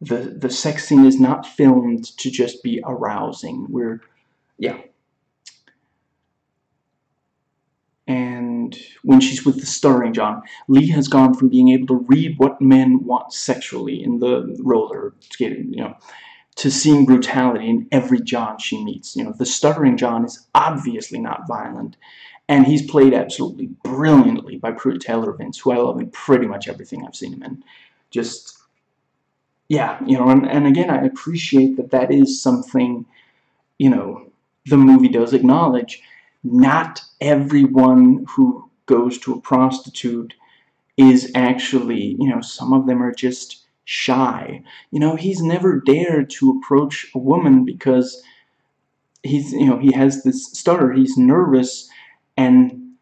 the sex scene is not filmed to just be arousing. Yeah. And when she's with the starring John, Lee has gone from being able to read what men want sexually in the roller skating, you know, to seeing brutality in every John she meets. You know, the stuttering John is obviously not violent, and he's played absolutely brilliantly by Pruitt Taylor Vince, who I love in pretty much everything I've seen him in. Just, yeah, you know, and again, I appreciate that that is something, you know, the movie does acknowledge. Not everyone who goes to a prostitute is actually, you know, some of them are just shy. You know, he's never dared to approach a woman because he has this stutter, he's nervous, and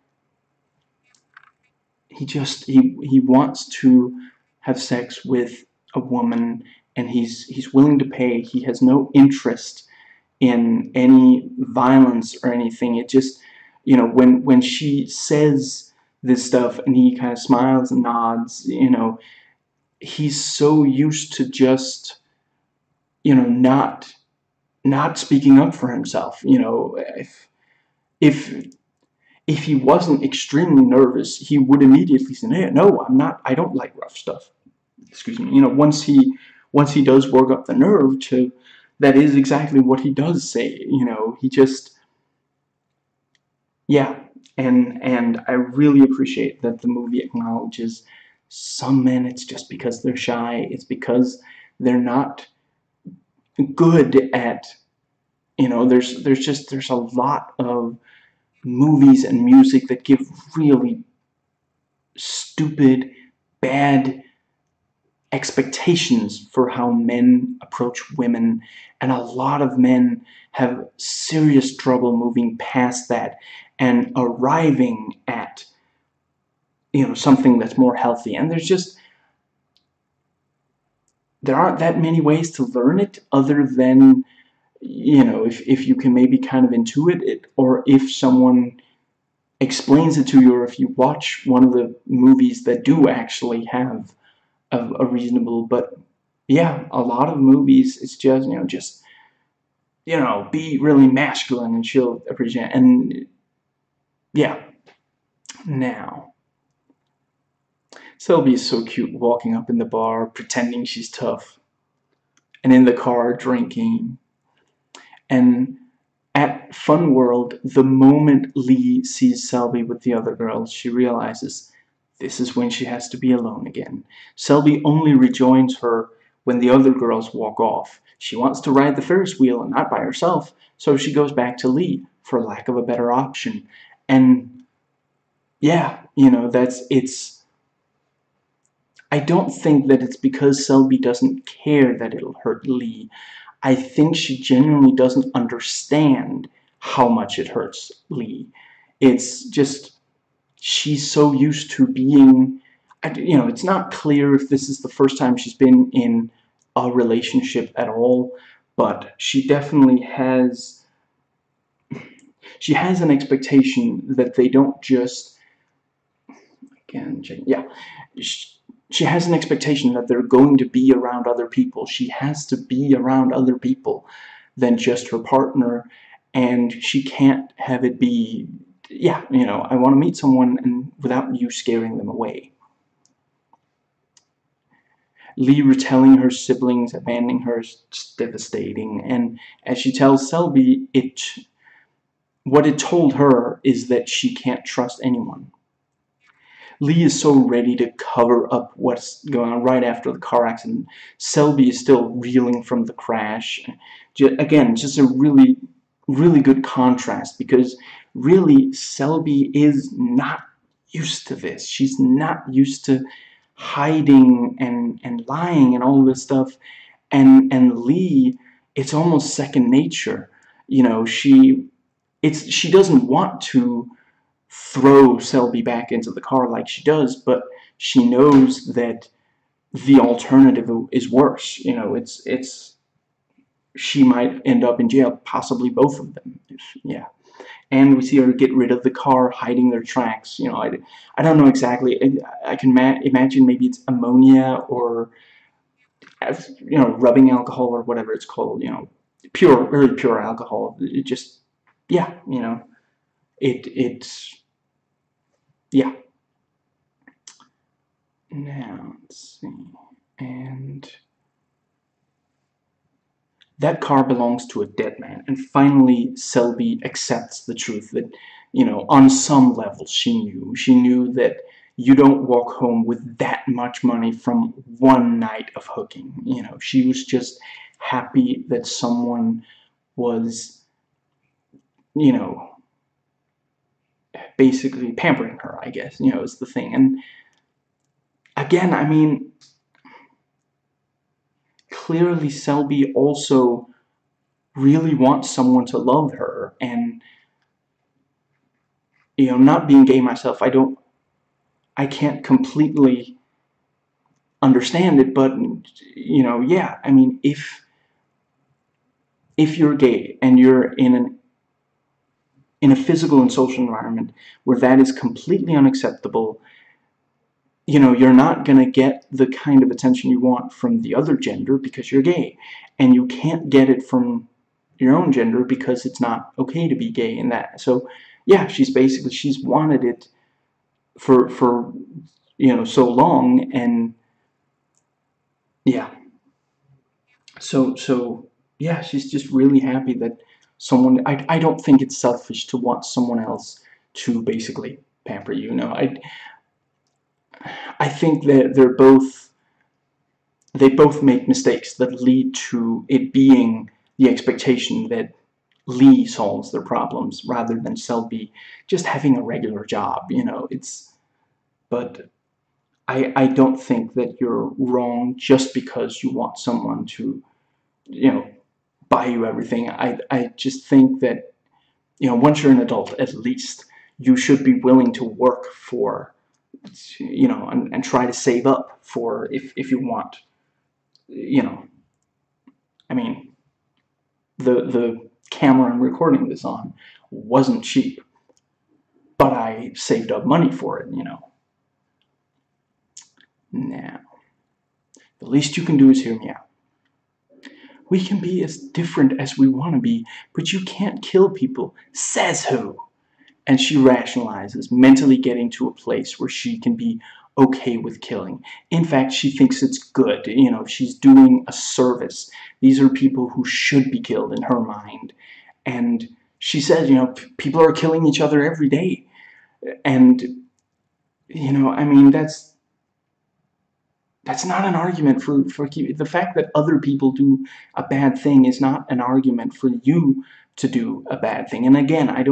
he wants to have sex with a woman, and he's willing to pay. He has no interest in any violence or anything. It just, when she says this stuff and he kind of smiles and nods, he's so used to just, not speaking up for himself. If if he wasn't extremely nervous, he would immediately say, "Hey, no, I'm not. I don't like rough stuff." Excuse me. Once he does work up the nerve to, that is exactly what he does say. He just, yeah. And I really appreciate that the movie acknowledges some men. It's just because they're shy. It's because they're not good at. There's a lot of movies and music that give really stupid, bad expectations for how men approach women, and a lot of men have serious trouble moving past that and arriving at something that's more healthy. And there aren't that many ways to learn it other than if you can maybe kind of intuit it, or if someone explains it to you, or if you watch one of the movies that do actually have a reasonable. But yeah, a lot of movies, it's just be really masculine and she'll appreciate it. And yeah. Now Selby is so cute, walking up in the bar pretending she's tough, and in the car drinking. And at Fun World, the moment Lee sees Selby with the other girls, she realizes this is when she has to be alone again. Selby only rejoins her when the other girls walk off. She wants to ride the Ferris wheel and not by herself, so she goes back to Lee for lack of a better option. And yeah, it's. I don't think that it's because Selby doesn't care that it'll hurt Lee. I think she genuinely doesn't understand how much it hurts Lee. It's just, she's so used to being, it's not clear if this is the first time she's been in a relationship at all, but she definitely has, an expectation that they don't just, again, yeah, she has an expectation that they're going to be around other people. She has to be around other people than just her partner, and she can't have it be, yeah, I want to meet someone and without you scaring them away. Lee retelling her siblings abandoning her is just devastating, and as she tells Selby, what it told her is that she can't trust anyone. Lee is so ready to cover up what's going on right after the car accident. Selby is still reeling from the crash. Again, just a really, really good contrast, because really Selby is not used to this. She's not used to hiding and lying and all of this stuff. And Lee, it's almost second nature. She doesn't want to throw Selby back into the car like she does, but she knows that the alternative is worse. It's she might end up in jail, possibly both of them. Yeah. And we see her get rid of the car, hiding their tracks. I don't know exactly. I can imagine maybe it's ammonia or rubbing alcohol or whatever it's called. Pure, very pure alcohol. It just, yeah, it's, yeah. Now, let's see. And that car belongs to a dead man. And finally, Selby accepts the truth that, on some level she knew. She knew that you don't walk home with that much money from one night of hooking. She was just happy that someone was, basically pampering her, I guess, is the thing. And again, I mean, clearly Selby also really wants someone to love her. And, you know, not being gay myself, I can't completely understand it, but, you know, yeah, I mean, if you're gay and you're in a physical and social environment where that is completely unacceptable, you know, you're not going to get the kind of attention you want from the other gender because you're gay, and you can't get it from your own gender because it's not okay to be gay in that. So yeah, she's wanted it for you know, so long. And yeah, so yeah, she's just really happy that someone, I don't think it's selfish to want someone else to basically pamper you. No, I think that they both make mistakes that lead to it being the expectation that Lee solves their problems rather than Selby just having a regular job. You know, but I don't think that you're wrong just because you want someone to, you know, buy you everything. I just think that, you know, once you're an adult, at least you should be willing to work for, you know, and try to save up for if you want, you know, I mean, the camera I'm recording this on wasn't cheap, but I saved up money for it, you know. Now, the least you can do is hear me out. We can be as different as we want to be, but you can't kill people. Says who? And she rationalizes, mentally getting to a place where she can be okay with killing. In fact, she thinks it's good. You know, she's doing a service. These are people who should be killed in her mind. And she says, you know, people are killing each other every day. And, you know, I mean, that's not an argument for the fact that other people do a bad thing is not an argument for you to do a bad thing. And again, I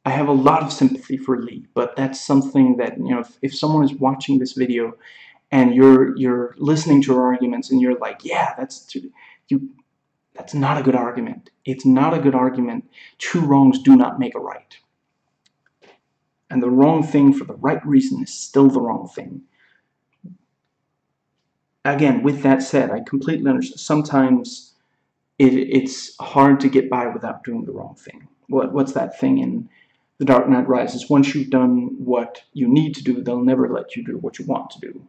have a lot of sympathy for Lee, but that's something that, you know, if someone is watching this video and you're listening to her arguments and you're like, yeah, that's not a good argument. It's not a good argument. Two wrongs do not make a right. And the wrong thing for the right reason is still the wrong thing. Again, with that said, I completely understand. Sometimes it's hard to get by without doing the wrong thing. What's that thing in The Dark Knight Rises? Once you've done what you need to do, they'll never let you do what you want to do.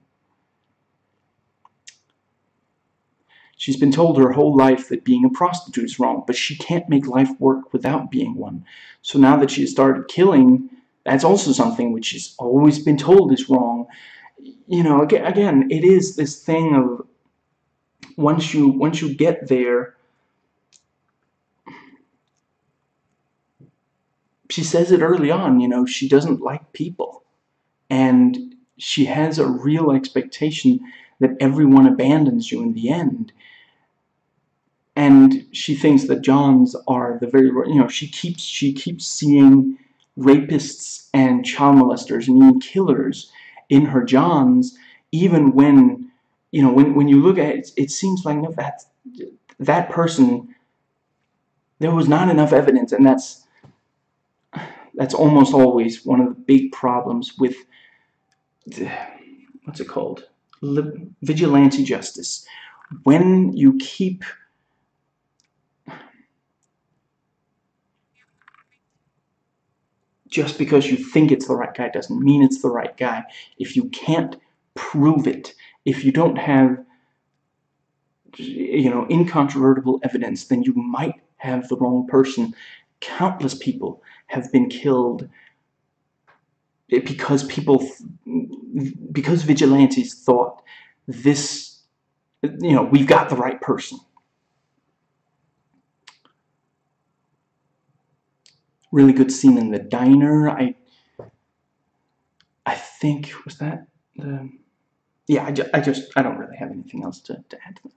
She's been told her whole life that being a prostitute is wrong, but she can't make life work without being one. So now that she has started killing, that's also something which she's always been told is wrong. You know, again, it is this thing of once you get there. She says it early on, you know, she doesn't like people. And she has a real expectation that everyone abandons you in the end. And she thinks that Johns are the very, you know, she keeps seeing rapists and child molesters and even killers in her Johns, even when, you know, when you look at it, it seems like, no, that person, there was not enough evidence. And that's almost always one of the big problems with, what's it called? Vigilante justice. When you keep just because you think it's the right guy doesn't mean it's the right guy. If you can't prove it, if you don't have, you know, incontrovertible evidence, then you might have the wrong person. Countless people have been killed because vigilantes thought this, you know, we've got the right person. Really good scene in the diner. I think, was that the, yeah, I don't really have anything else to add to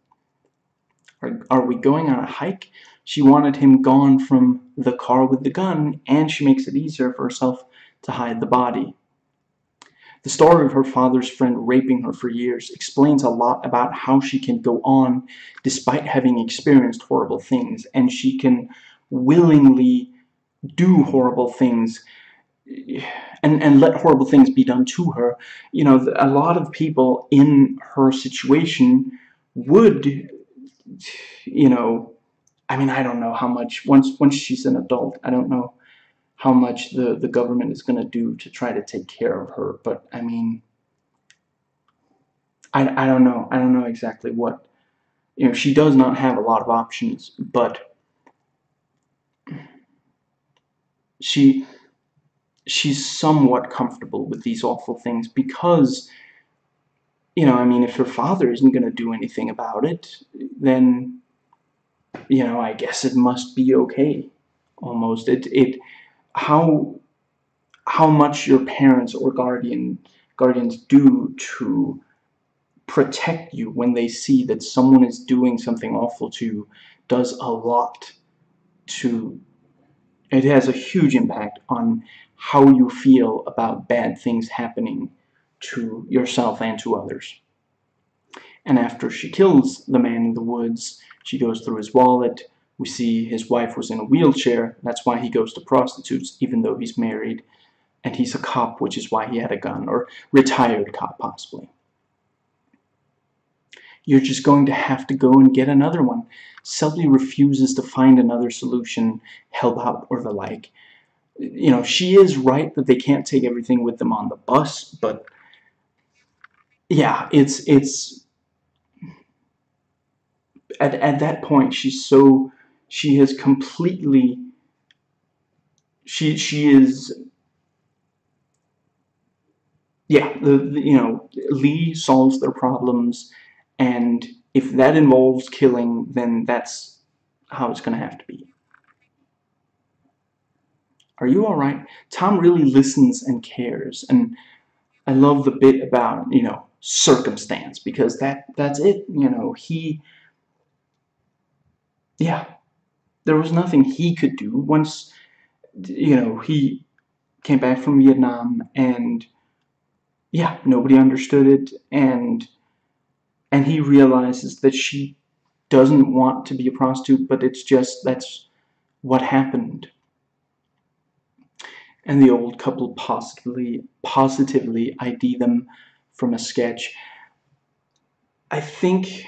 that. Are we going on a hike? She wanted him gone from the car with the gun, and she makes it easier for herself to hide the body. The story of her father's friend raping her for years explains a lot about how she can go on despite having experienced horrible things, and she can willingly do horrible things and let horrible things be done to her. You know, a lot of people in her situation would, you know, I mean, I don't know how much, once she's an adult, I don't know how much the government is going to do to try to take care of her, but I mean, I don't know. I don't know exactly what, you know, she does not have a lot of options, but she she's somewhat comfortable with these awful things because, you know, I mean, if her father isn't going to do anything about it, then, you know, I guess it must be okay. Almost, how how much your parents or guardians do to protect you when they see that someone is doing something awful to you does a lot to, it has a huge impact on how you feel about bad things happening to yourself and to others. And after she kills the man in the woods, she goes through his wallet. We see his wife was in a wheelchair. That's why he goes to prostitutes, even though he's married. And he's a cop, which is why he had a gun, or retired cop, possibly. You're just going to have to go and get another one. Selby refuses to find another solution, help out, or the like. You know, she is right that they can't take everything with them on the bus, but yeah, it's at that point she has completely she is, yeah, you know, Lee solves their problems, and if that involves killing, then that's how it's going to have to be. Are you alright? Tom really listens and cares, and I love the bit about, you know, circumstance, because that's it, you know, yeah, there was nothing he could do once, you know, he came back from Vietnam, and yeah, nobody understood it, and he realizes that she doesn't want to be a prostitute, but it's just, that's what happened. And the old couple positively ID them from a sketch. I think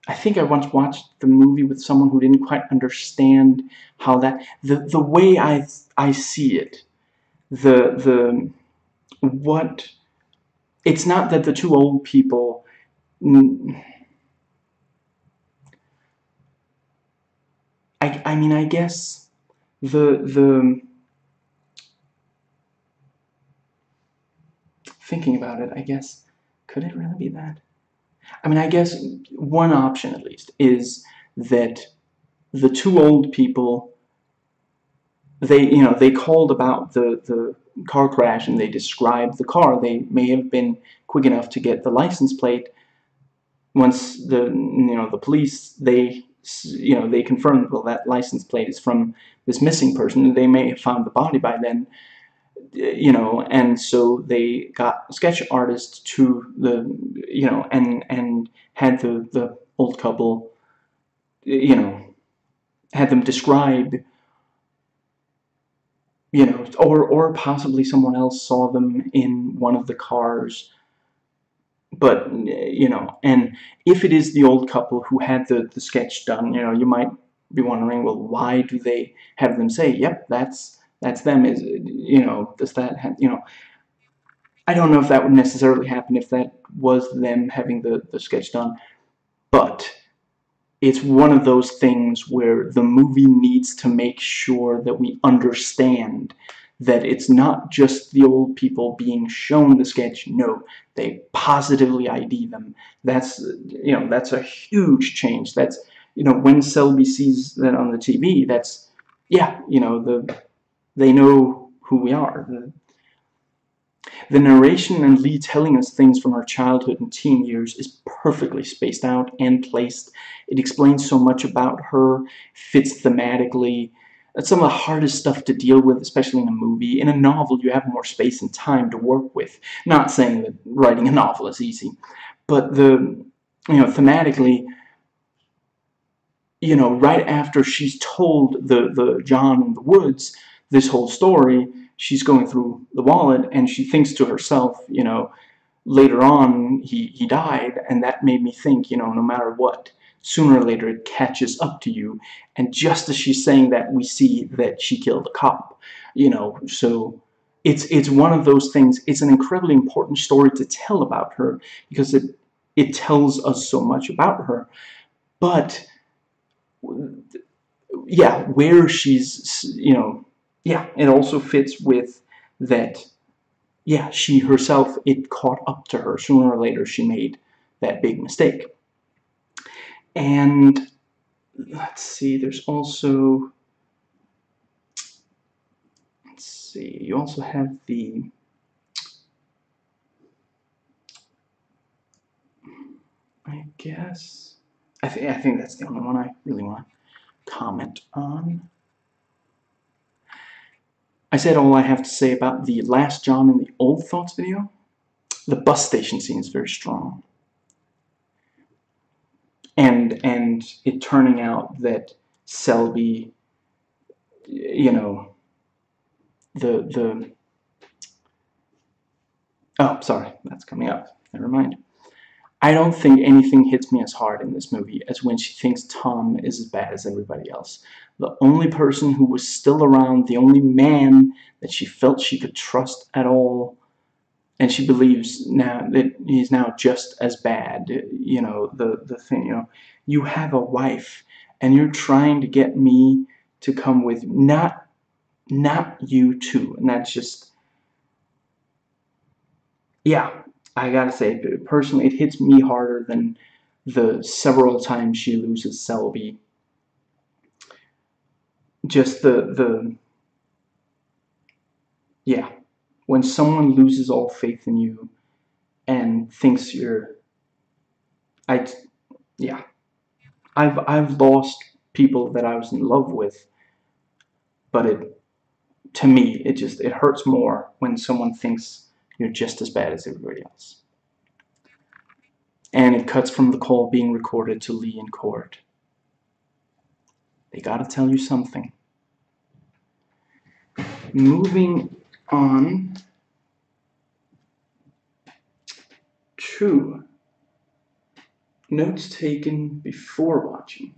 I once watched the movie with someone who didn't quite understand how that, the way I see it, the what, it's not that the two old people, I mean, I guess the thinking about it, I guess, could it really be that? I mean, I guess one option at least is that the two old people, they, you know, they called about the car crash and they described the car. They may have been quick enough to get the license plate. Once the, you know, the police, they, you know, they confirmed, well, that license plate is from this missing person. They may have found the body by then, you know, and so they got a sketch artist to the, you know, and had the old couple, you know, had them describe, you know, or possibly someone else saw them in one of the cars. But, you know, and if it is the old couple who had the sketch done, you know, you might be wondering, well, why do they have them say, yep, that's them? Is, you know, does that have, you know, I don't know if that would necessarily happen if that was them having the sketch done, but it's one of those things where the movie needs to make sure that we understand that it's not just the old people being shown the sketch. No, they positively ID them. That's, you know, that's a huge change. That's, you know, when Selby sees that on the TV, that's, yeah, you know, they know who we are. The narration and Lee telling us things from her childhood and teen years is perfectly spaced out and placed. It explains so much about her, fits thematically. That's some of the hardest stuff to deal with, especially in a movie. In a novel, you have more space and time to work with. Not saying that writing a novel is easy, but thematically, right after she's told the John in the woods this whole story, she's going through the wallet, and she thinks to herself, later on he died, and that made me think, no matter what, sooner or later it catches up to you. And just as she's saying that, we see that she killed a cop. So it's one of those things. It's an incredibly important story to tell about her, because it tells us so much about her. But yeah, where she's, yeah, it also fits with that. Yeah, she herself, it caught up to her. Sooner or later, she made that big mistake. And let's see, there's also, let's see, you also have the, I guess, I think that's the only one I really want to comment on. I said all I have to say about the last John in the Old Thoughts video. The bus station scene is very strong. And it turning out that Selby, oh, sorry, that's coming up. Never mind. I don't think anything hits me as hard in this movie as when she thinks Tom is as bad as everybody else. The only person who was still around, the only man that she felt she could trust at all, and she believes now that he's now just as bad. The thing, you have a wife, and you're trying to get me to come with, not you too. And that's just, yeah, I gotta say, personally, it hits me harder than the several times she loses Selby. Just yeah, when someone loses all faith in you and thinks you're, yeah, I've lost people that I was in love with, but to me, it hurts more when someone thinks you're just as bad as everybody else. And it cuts from the call being recorded to Lee in court. They gotta tell you something. Moving on to notes taken before watching.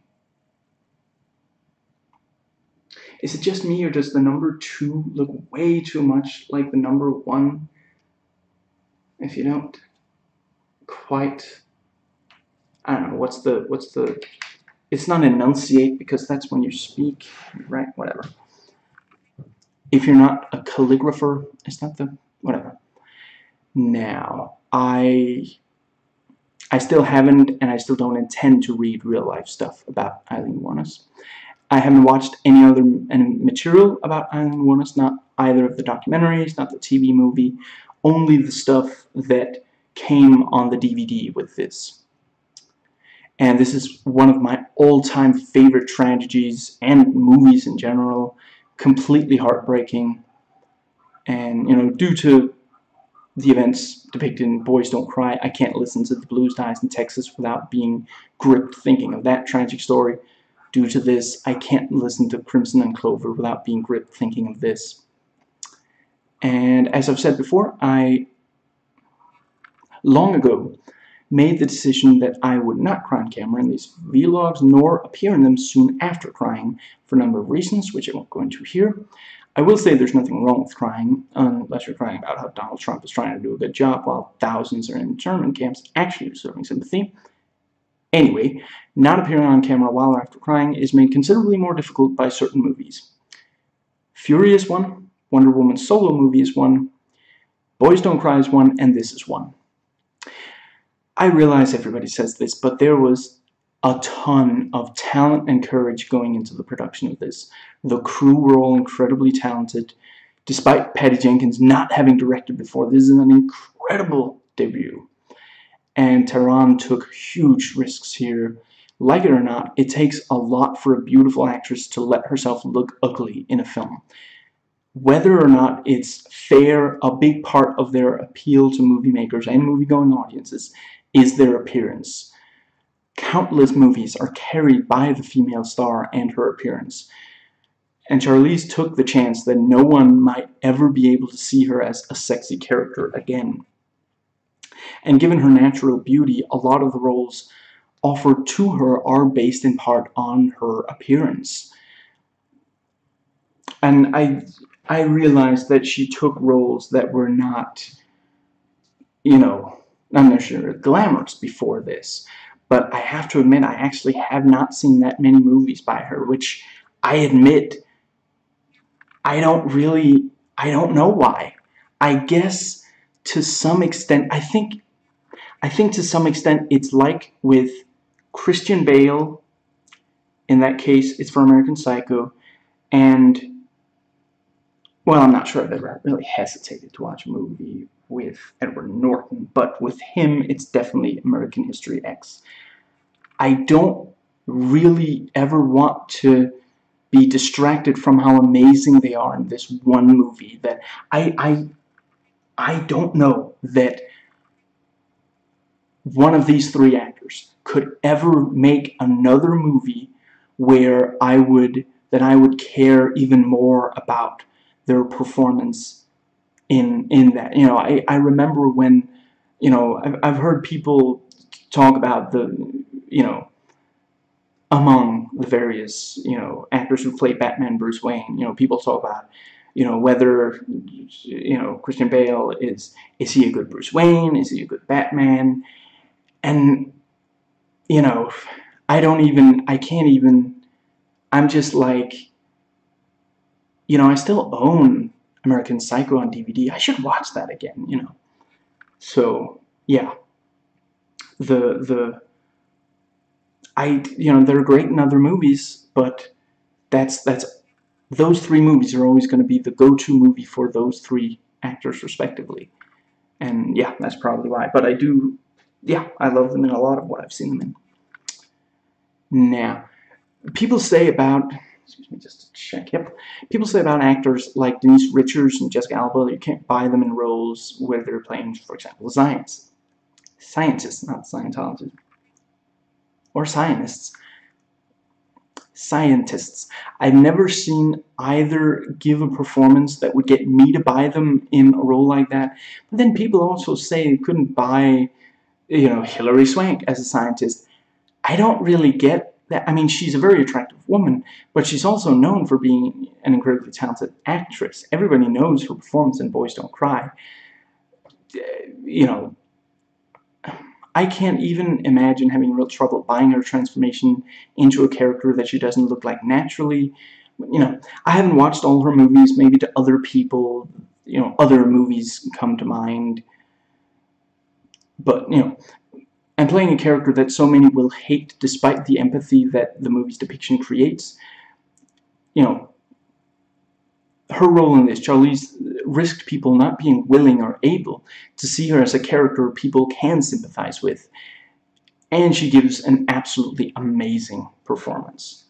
Is it just me, or does the number 2 look way too much like the number 1? If you don't quite, I don't know, what's the, it's not enunciate, because that's when you speak, right? Whatever. If you're not a calligrapher, is that the, whatever. Now, I still haven't, and I still don't intend to read real-life stuff about Eileen Wuornos. I haven't watched any material about Eileen Wuornos, not either of the documentaries, not the TV movie, only the stuff that came on the DVD with this. And this is one of my all-time favorite tragedies and movies in general. Completely heartbreaking. And, due to the events depicted in Boys Don't Cry, I can't listen to The Blues Dies in Texas without being gripped thinking of that tragic story. Due to this, I can't listen to Crimson and Clover without being gripped thinking of this. And as I've said before, I, long ago, made the decision that I would not cry on camera in these vlogs, nor appear in them soon after crying, for a number of reasons, which I won't go into here. I will say there's nothing wrong with crying, unless you're crying about how Donald Trump is trying to do a good job while thousands are in internment camps actually deserving sympathy. Anyway, not appearing on camera while or after crying is made considerably more difficult by certain movies. Fury is one, Wonder Woman's solo movie is one, Boys Don't Cry is one, and this is one. I realize everybody says this, but there was a ton of talent and courage going into the production of this. The crew were all incredibly talented. Despite Patty Jenkins not having directed before, this is an incredible debut. And Tehran took huge risks here, Like it or not, it takes a lot for a beautiful actress to let herself look ugly in a film. Whether or not it's fair, a big part of their appeal to movie makers and movie-going audiences is their appearance. Countless movies are carried by the female star and her appearance. And Charlize took the chance that no one might ever be able to see her as a sexy character again. And given her natural beauty, a lot of the roles offered to her are based in part on her appearance. And I realized that she took roles that were not, you know, I'm not sure, glamorous before this. But I have to admit, I actually have not seen that many movies by her, which I admit, I don't know why. I guess to some extent, I think to some extent it's like with Christian Bale. In that case, it's for American Psycho, and, well, I'm not sure I've ever really hesitated to watch a movie with Edward Norton, but with him, it's definitely American History X. I don't really ever want to be distracted from how amazing they are in this one movie. That I don't know that one of these three actors could ever make another movie where I would care even more about their performance in that. You know, I remember when, you know, I've heard people talk about the, you know, among the various, you know, actors who play Batman, Bruce Wayne, you know, people talk about, you know, whether, you know, Christian Bale is he a good Bruce Wayne? Is he a good Batman? And, you know, I can't even, I'm just like, you know, I still own American Psycho on DVD. I should watch that again, you know. So, yeah. You know, they're great in other movies, but those three movies are always going to be the go-to movie for those three actors, respectively. And, yeah, that's probably why. But I love them in a lot of what I've seen them in. Now, people say about, excuse me, just to check, yep. People say about actors like Denise Richards and Jessica Alba that you can't buy them in roles where they're playing, for example, scientists, not Scientologists, or scientists. I've never seen either give a performance that would get me to buy them in a role like that. But then people also say you couldn't buy, you know, Hilary Swank as a scientist. I don't really get that. I mean, she's a very attractive woman, but she's also known for being an incredibly talented actress. Everybody knows her performance in Boys Don't Cry. You know, I can't even imagine having real trouble buying her transformation into a character that she doesn't look like naturally. You know, I haven't watched all her movies. Maybe to other people, you know, other movies come to mind. But, you know, and playing a character that so many will hate despite the empathy that the movie's depiction creates. You know, her role in this, Charlize risked people not being willing or able to see her as a character people can sympathize with. And she gives an absolutely amazing performance.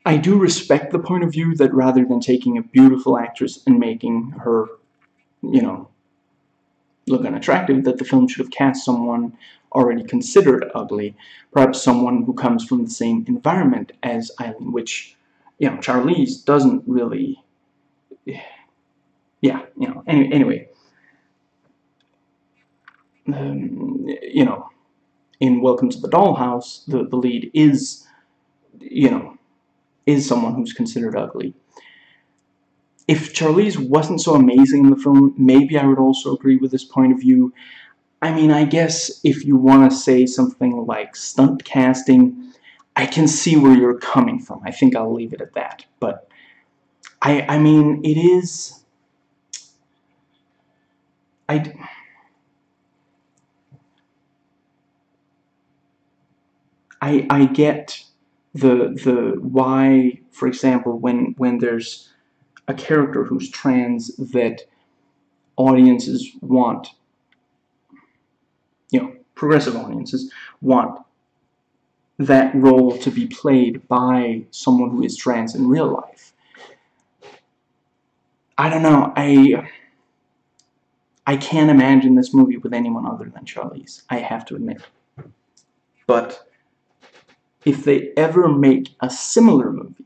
I do respect the point of view that rather than taking a beautiful actress and making her, you know, look unattractive, that the film should have cast someone already considered ugly, perhaps someone who comes from the same environment as Eileen, which, you know, Charlize doesn't really, yeah, you know, anyway, you know, in Welcome to the Dollhouse, the lead is, you know, is someone who's considered ugly. If Charlize wasn't so amazing in the film, maybe I would also agree with this point of view. I mean, I guess if you want to say something like stunt casting, I can see where you're coming from. I think I'll leave it at that. But, I mean, it is... I get the why, for example, when there's a character who's trans that audiences want, you know, progressive audiences want that role to be played by someone who is trans in real life. I don't know, I can't imagine this movie with anyone other than Charlize, I have to admit. But if they ever make a similar movie,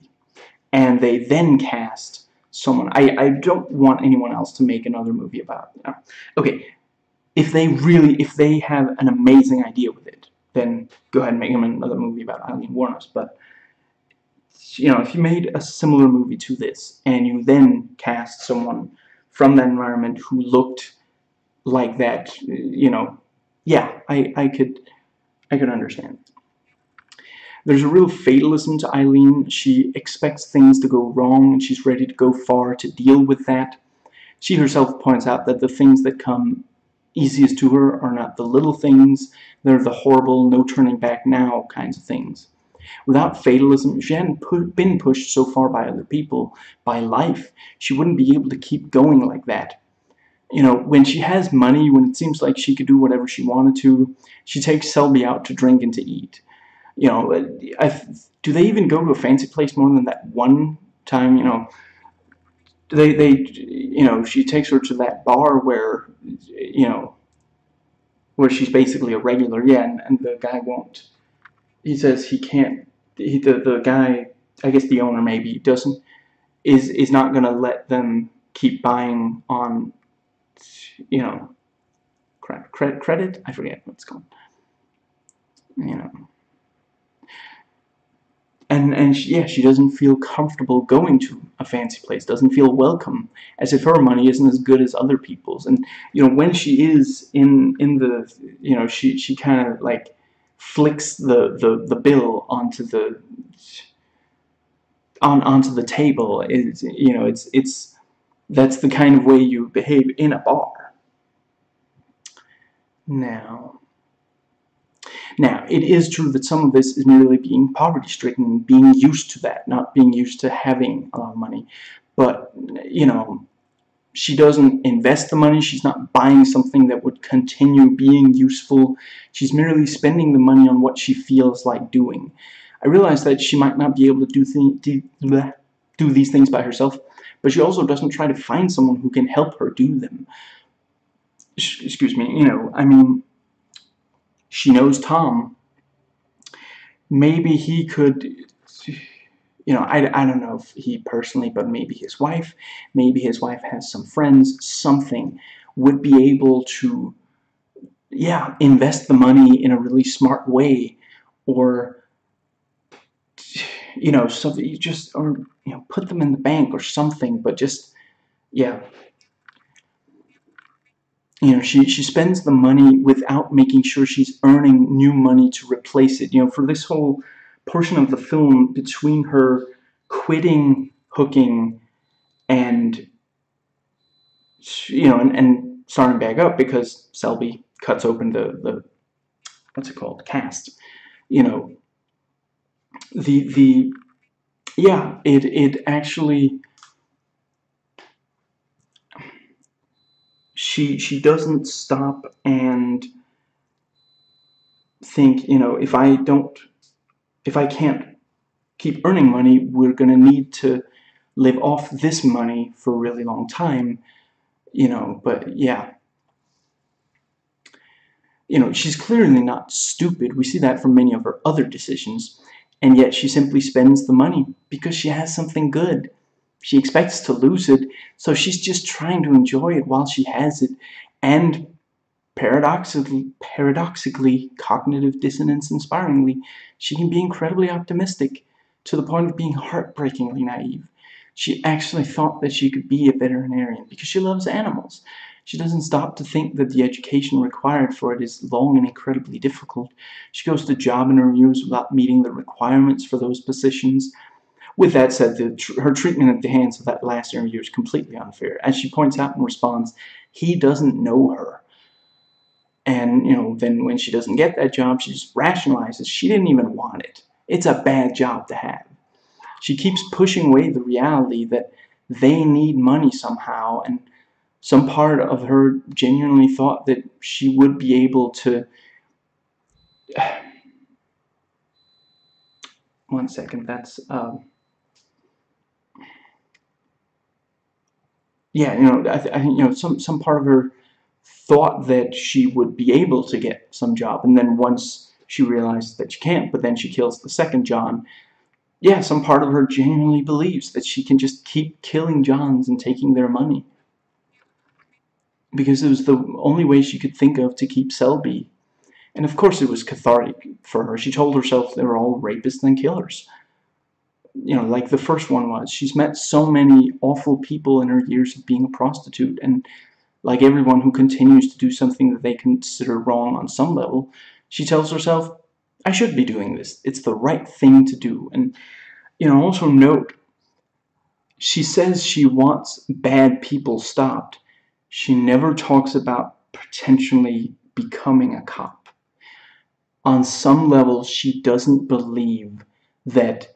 and they then cast someone, I don't want anyone else to make another movie about, okay, if they have an amazing idea with it, then go ahead and make them another movie about Eileen Wuornos. But if you made a similar movie to this, and you then cast someone from that environment who looked like that, yeah, I could understand. There's a real fatalism to Eileen. She expects things to go wrong, and she's ready to go far to deal with that. She herself points out that the things that come easiest to her are not the little things, they're the horrible, no turning back now kinds of things. Without fatalism, if she hadn't been pushed so far by other people, by life, she wouldn't be able to keep going like that. When she has money, when it seems like she could do whatever she wanted to, she takes Selby out to drink and to eat. Do they even go to a fancy place more than that one time? She takes her to that bar where, where she's basically a regular, yeah, and the guy won't. He says he can't. The guy, I guess the owner maybe doesn't, is not gonna let them keep buying on, credit. I forget what it's called. And she doesn't feel comfortable going to a fancy place, doesn't feel welcome, as if her money isn't as good as other people's. And when she is in the she kind of like flicks the bill onto the onto the table. It's that's the kind of way you behave in a bar. Now, it is true that some of this is merely being poverty-stricken, being used to that, not being used to having a lot of money. But, she doesn't invest the money, she's not buying something that would continue being useful, she's merely spending the money on what she feels like doing. I realize that she might not be able to do these things by herself, but she also doesn't try to find someone who can help her do them. Excuse me, I mean, she knows Tom. Maybe he could, I don't know if he personally, but maybe his wife has some friends, something, would be able to, invest the money in a really smart way, or, something, or, put them in the bank or something, but just, she spends the money without making sure she's earning new money to replace it. For this whole portion of the film, between her quitting hooking and and starting back up because Selby cuts open the what's it called, cast. It actually, she doesn't stop and think, if I can't keep earning money, we're gonna need to live off this money for a really long time, but yeah. She's clearly not stupid. We see that from many of her other decisions, and yet she simply spends the money because she has something good. She expects to lose it, so she's just trying to enjoy it while she has it, and paradoxically, cognitive dissonance inspiringly, she can be incredibly optimistic, to the point of being heartbreakingly naive. She actually thought that she could be a veterinarian because she loves animals. She doesn't stop to think that the education required for it is long and incredibly difficult. She goes to job interviews without meeting the requirements for those positions. With that said, her treatment at the hands of that last interview is completely unfair. As she points out in response, he doesn't know her. And, then when she doesn't get that job, she just rationalizes she didn't even want it. It's a bad job to have. She keeps pushing away the reality that they need money somehow, and some part of her genuinely thought that she would be able to one second. That's yeah, I think some part of her thought that she would be able to get some job, and then once she realized that she can't, but then she kills the second John. Yeah, some part of her genuinely believes that she can just keep killing Johns and taking their money, because it was the only way she could think of to keep Selby. And of course it was cathartic for her. She told herself they were all rapists and killers. Like the first one was. She's met so many awful people in her years of being a prostitute, and like everyone who continues to do something that they consider wrong on some level, she tells herself, I should be doing this. It's the right thing to do. And, also note, she says she wants bad people stopped. She never talks about potentially becoming a cop. On some level, she doesn't believe that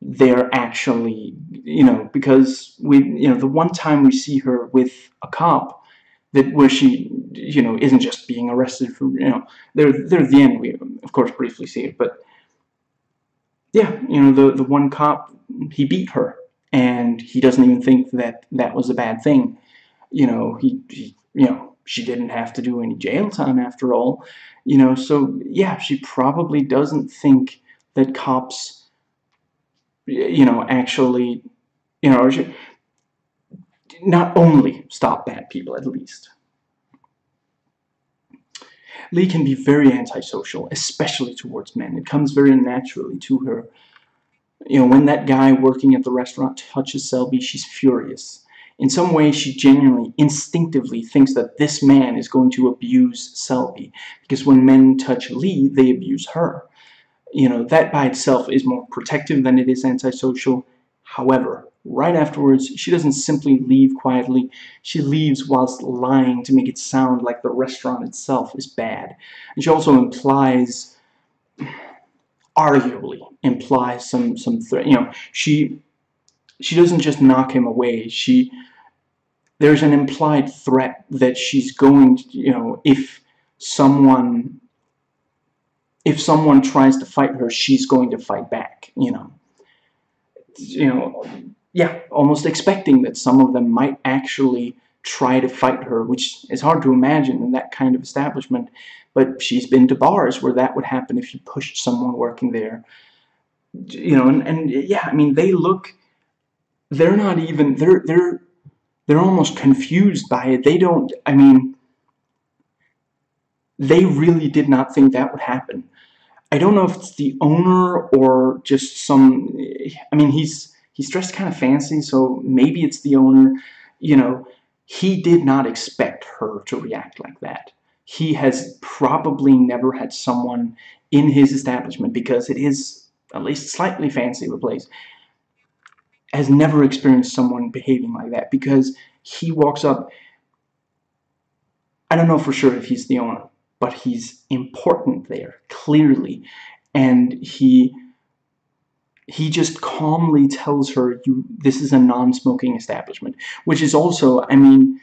they're actually, because the one time we see her with a cop, that where she, isn't just being arrested for, they're at the end, we of course briefly see it, but yeah, the one cop, he beat her, and he doesn't even think that that was a bad thing. She didn't have to do any jail time after all, so yeah, she probably doesn't think that cops, actually, not only stop bad people, at least. Lee can be very antisocial, especially towards men. It comes very naturally to her. When that guy working at the restaurant touches Selby, she's furious. In some way, she genuinely, instinctively thinks that this man is going to abuse Selby, because when men touch Lee, they abuse her. That by itself is more protective than it is antisocial. However, right afterwards, she doesn't simply leave quietly. She leaves whilst lying to make it sound like the restaurant itself is bad. And she also arguably implies some threat. She doesn't just knock him away. There's an implied threat that she's going to, if someone tries to fight her, she's going to fight back. Yeah, almost expecting that some of them might actually try to fight her, which is hard to imagine in that kind of establishment. But she's been to bars where that would happen if you pushed someone working there. And yeah, I mean, they're not even, they're almost confused by it. They don't, I mean, they really did not think that would happen. I don't know if it's the owner or just some, I mean, he's dressed kind of fancy, so maybe it's the owner. He did not expect her to react like that. He has probably never had someone in his establishment, because it is at least slightly fancy of a place, has never experienced someone behaving like that, because he walks up, I don't know for sure if he's the owner, but he's important there, clearly, and he just calmly tells her, this is a non-smoking establishment, which is also, I mean,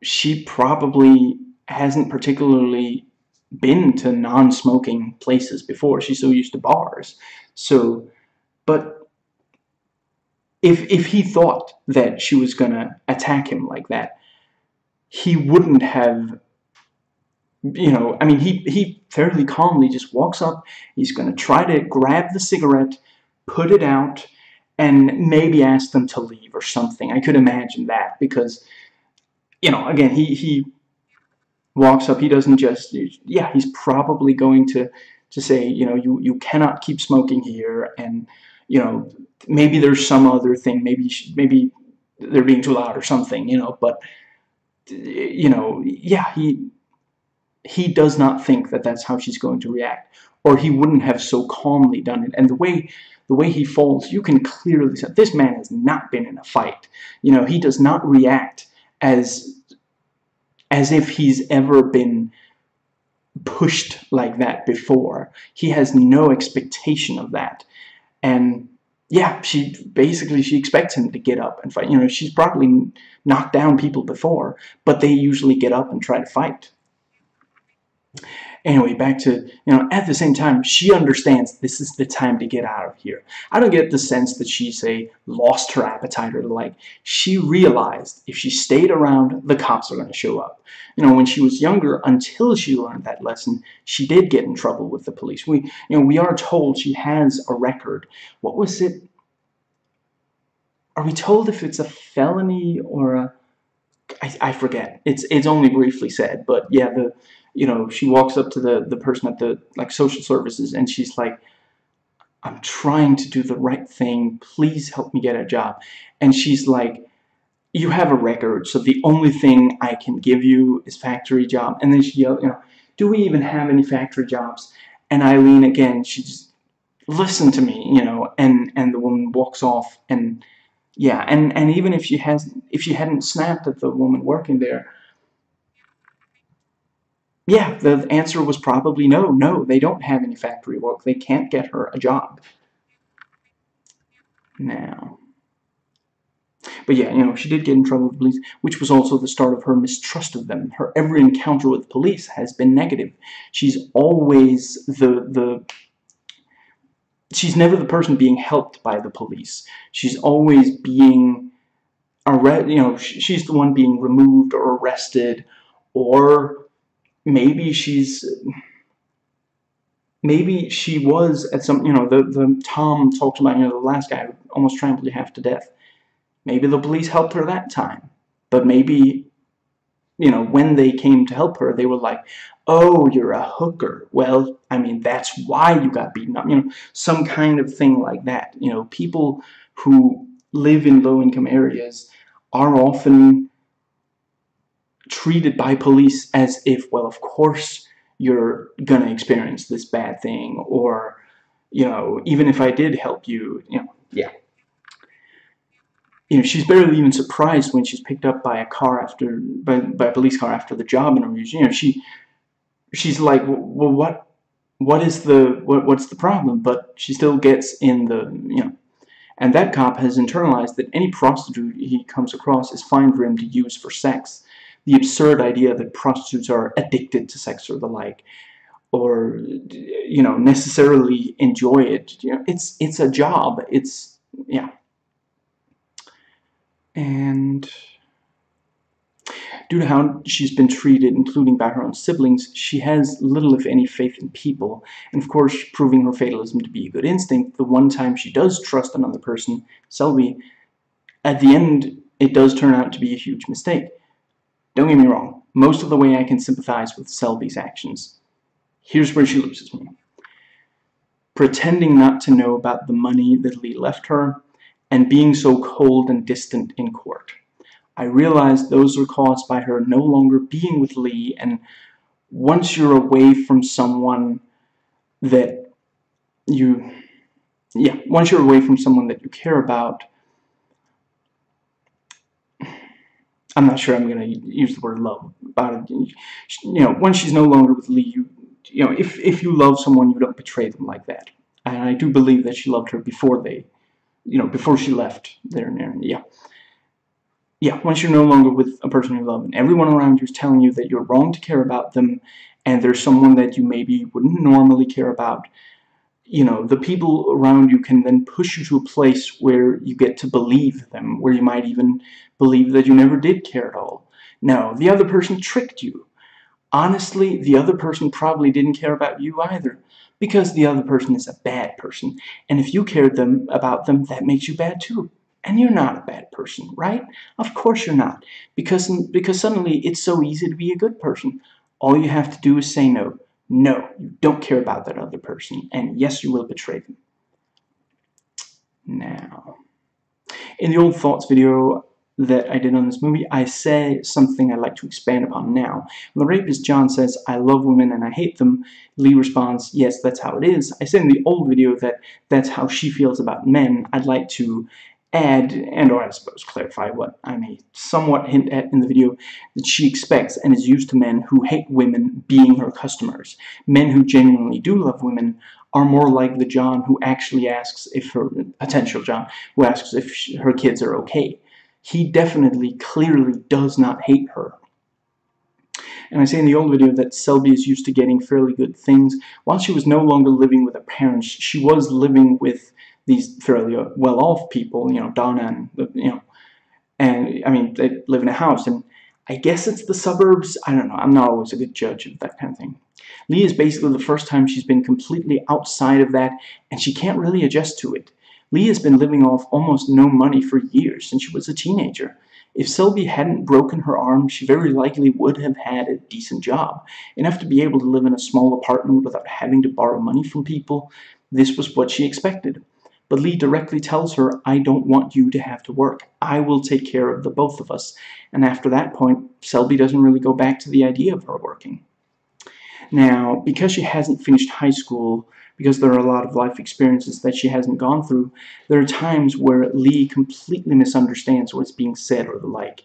she probably hasn't particularly been to non-smoking places before. She's so used to bars. So, but if he thought that she was gonna attack him like that, he wouldn't have, I mean, he fairly calmly just walks up, he's gonna try to grab the cigarette, put it out, and maybe ask them to leave or something. I could imagine that, because, again, he walks up, he doesn't just, yeah, he's probably going to say, you cannot keep smoking here, and, maybe there's some other thing, maybe they're being too loud or something, but, yeah, he does not think that that's how she's going to react, or he wouldn't have so calmly done it. And the way he falls, you can clearly see this man has not been in a fight. He does not react as if he's ever been pushed like that before. He has no expectation of that. And yeah, she expects him to get up and fight. She's probably knocked down people before, but they usually get up and try to fight. Anyway, back to, at the same time, she understands this is the time to get out of here. I don't get the sense that she, say, lost her appetite or the like. She realized if she stayed around, the cops are going to show up. When she was younger, until she learned that lesson, she did get in trouble with the police. We are told she has a record. What was it? Are we told if it's a felony or a... I forget. It's only briefly said, but yeah, she walks up to the person at the social services, and she's like, I'm trying to do the right thing, please help me get a job. And she's like, you have a record, so the only thing I can give you is factory job. And then she yelled, do we even have any factory jobs? And Eileen, again, she just, listen to me, and the woman walks off. And yeah, and even if she hadn't snapped at the woman working there, yeah, the answer was probably no. No, they don't have any factory work. They can't get her a job. Now, but yeah, she did get in trouble with police, which was also the start of her mistrust of them. Her every encounter with police has been negative. She's always she's never the person being helped by the police. She's always being she's the one being removed or arrested, or maybe she was at some, the Tom talked about, the last guy who almost trampled you half to death. Maybe the police helped her that time, but maybe, when they came to help her, they were like, oh, you're a hooker. Well, I mean, that's why you got beaten up, some kind of thing like that. People who live in low-income areas are often treated by police as if, well, of course you're gonna experience this bad thing, or even if I did help you, yeah. She's barely even surprised when she's picked up by a police car after the job interview. She's like, well, what's the problem? But she still gets in the, and that cop has internalized that any prostitute he comes across is fine for him to use for sex. The absurd idea that prostitutes are addicted to sex or the like, or necessarily enjoy it. It's a job. It's, yeah. And due to how she's been treated, including by her own siblings, she has little, if any, faith in people. And of course, proving her fatalism to be a good instinct, the one time she does trust another person, Selby, at the end, it does turn out to be a huge mistake. Don't get me wrong, most of the way I can sympathize with Selby's actions. Here's where she loses me. Pretending not to know about the money that Lee left her, and being so cold and distant in court. I realize those are caused by her no longer being with Lee, and once you're away from someone that once you're away from someone that you care about, I'm not sure I'm going to use the word love about it. Once she's no longer with Lee, if you love someone, you don't betray them like that. And I do believe that she loved her before before she left there. Yeah, once you're no longer with a person you love, and everyone around you is telling you that you're wrong to care about them, and there's someone that you maybe wouldn't normally care about, the people around you can then push you to a place where you get to believe them, where you might even believe that you never did care at all. No, the other person tricked you. Honestly, the other person probably didn't care about you either, because the other person is a bad person, and if you cared about them, that makes you bad too. And you're not a bad person, right? Of course you're not, because suddenly it's so easy to be a good person. All you have to do is say no. No, you don't care about that other person, and yes, you will betray them. Now, in the old thoughts video that I did on this movie, I say something I'd like to expand upon now. When the rapist John says, I love women and I hate them, Lee responds, yes, that's how it is. I said in the old video that that's how she feels about men. I'd like to add, or I suppose clarify what I may somewhat hint at in the video, that she expects and is used to men who hate women being her customers. Men who genuinely do love women are more like the John who actually asks if potential John, who asks if her kids are okay. He definitely, clearly does not hate her. And I say in the old video that Selby is used to getting fairly good things. While she was no longer living with her parents, she was living with these fairly well-off people, Donna and, and I mean, they live in a house, and I guess it's the suburbs. I don't know. I'm not always a good judge of that kind of thing. Lee is basically the first time she's been completely outside of that, and she can't really adjust to it. Lee has been living off almost no money for years since she was a teenager. If Selby hadn't broken her arm, she very likely would have had a decent job, enough to be able to live in a small apartment without having to borrow money from people. This was what she expected. But Lee directly tells her, I don't want you to have to work. I will take care of the both of us. And after that point, Selby doesn't really go back to the idea of her working. Now, because she hasn't finished high school, because there are a lot of life experiences that she hasn't gone through, there are times where Lee completely misunderstands what's being said or the like.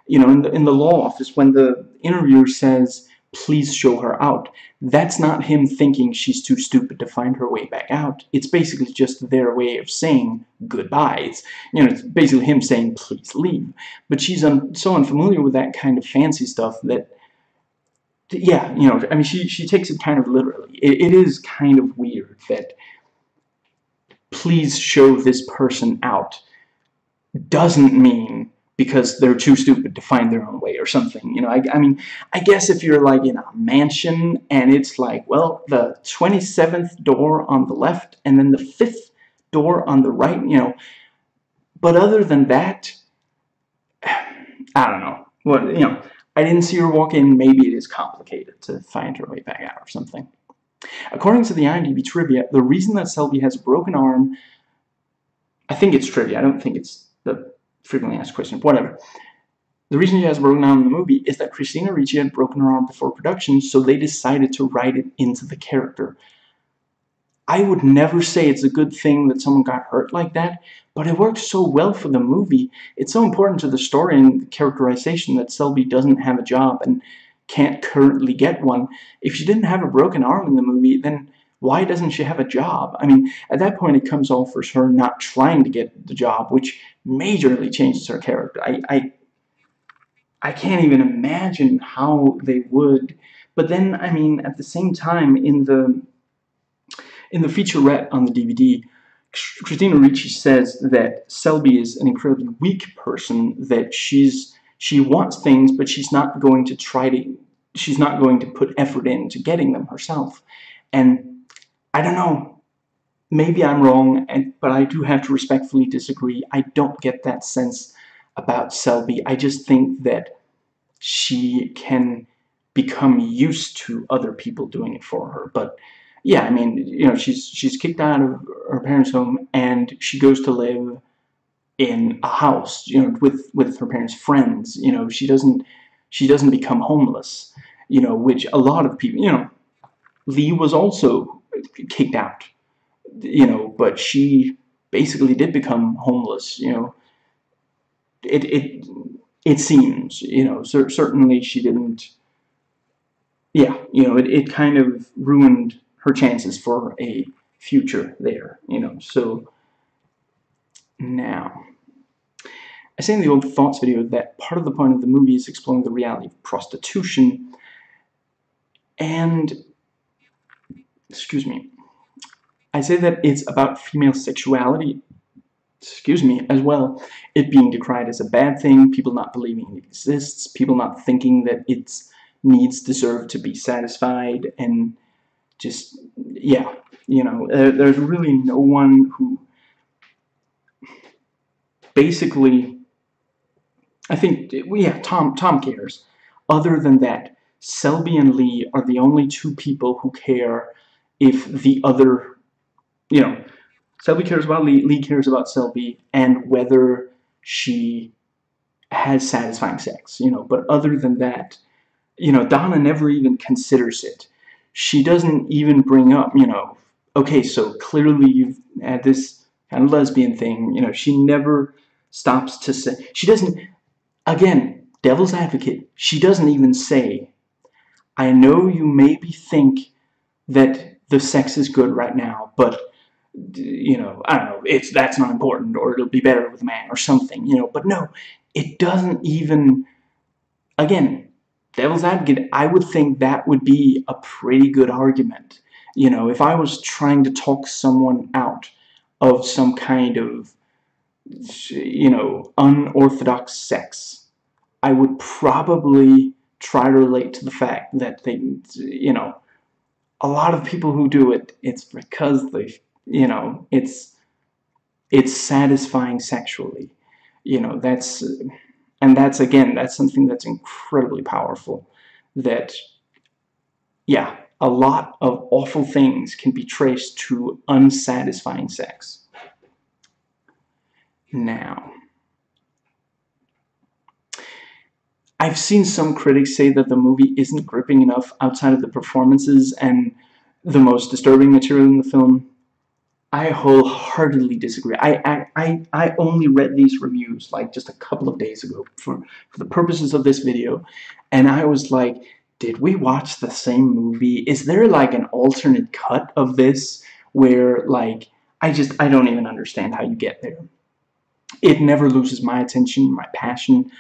In the law office, when the interviewer says, please show her out, that's not him thinking she's too stupid to find her way back out. It's basically just their way of saying goodbye. It's basically him saying, please leave. But she's so unfamiliar with that kind of fancy stuff that, yeah, I mean, she takes it kind of literally. It is kind of weird that please show this person out doesn't mean because they're too stupid to find their own way or something. I mean, I guess if you're like in a mansion and it's like, well, the 27th door on the left and then the 5th door on the right, but other than that, I don't know. I didn't see her walk in. Maybe it is complicated to find her way back out or something. According to the IMDb trivia, the reason that Selby has a broken arm, I think it's trivia, I don't think it's the frequently asked question, whatever. The reason she has a broken arm in the movie is that Christina Ricci had broken her arm before production, so they decided to write it into the character. I would never say it's a good thing that someone got hurt like that, but it works so well for the movie. It's so important to the story and the characterization that Selby doesn't have a job and can't currently get one. If she didn't have a broken arm in the movie, then why doesn't she have a job? I mean, at that point it comes off as her not trying to get the job, which majorly changes her character. I can't even imagine how they would. But then, I mean, at the same time, in the featurette on the DVD, Christina Ricci says that Selby is an incredibly weak person, that she wants things, but she's not going to put effort into getting them herself. And I don't know, maybe I'm wrong, but I do have to respectfully disagree. I don't get that sense about Selby. I just think that she can become used to other people doing it for her. But yeah, I mean, she's kicked out of her parents' home and she goes to live in a house, with her parents' friends. She doesn't become homeless, which a lot of people, Lee was also kicked out, but she basically did become homeless, it seems, certainly she didn't, yeah, it kind of ruined her chances for a future there, so now, I say in the old thoughts video that part of the point of the movie is exploring the reality of prostitution, and, excuse me, I say that it's about female sexuality, as well, it being decried as a bad thing, people not believing it exists, people not thinking that its needs deserve to be satisfied, and just, yeah, there's really no one who basically, I think, yeah, Tom cares. Other than that, Selby and Lee are the only two people who care if the other, Selby cares about Lee, Lee cares about Selby, and whether she has satisfying sex, but other than that, Donna never even considers it. She doesn't even bring up, okay, so clearly you've had this kind of lesbian thing, she never stops to say, she doesn't, again, devil's advocate, she doesn't even say, I know you maybe think that the sex is good right now, but I don't know, that's not important, or it'll be better with a man, or something, but no, it doesn't even, again, devil's advocate, I would think that would be a pretty good argument. You know, if I was trying to talk someone out of some kind of, you know, unorthodox sex, I would probably try to relate to the fact that they, you know, a lot of people who do it, it's because they, you know, it's satisfying sexually. You know, that's again, that's something that's incredibly powerful. That, yeah, a lot of awful things can be traced to unsatisfying sex. Now, I've seen some critics say that the movie isn't gripping enough outside of the performances and the most disturbing material in the film. I wholeheartedly disagree. I only read these reviews like just a couple of days ago for the purposes of this video, and I was like, did we watch the same movie? Is there like an alternate cut of this where like I don't even understand how you get there. It never loses my attention, my passion.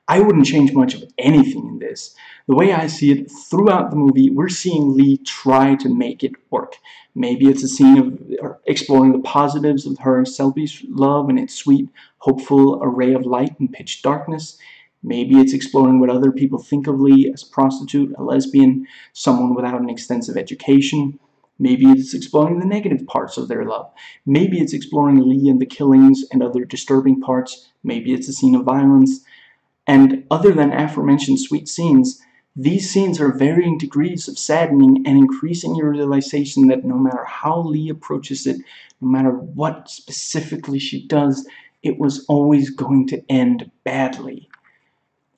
I wouldn't change much of anything in this. The way I see it, throughout the movie, we're seeing Lee try to make it work. Maybe it's a scene of exploring the positives of her and Selby's love and its sweet, hopeful array of light in pitch darkness. Maybe it's exploring what other people think of Lee as a prostitute, a lesbian, someone without an extensive education. Maybe it's exploring the negative parts of their love. Maybe it's exploring Lee and the killings and other disturbing parts. Maybe it's a scene of violence. And other than aforementioned sweet scenes, these scenes are varying degrees of saddening and increasing your realization that no matter how Lee approaches it, no matter what specifically she does, it was always going to end badly.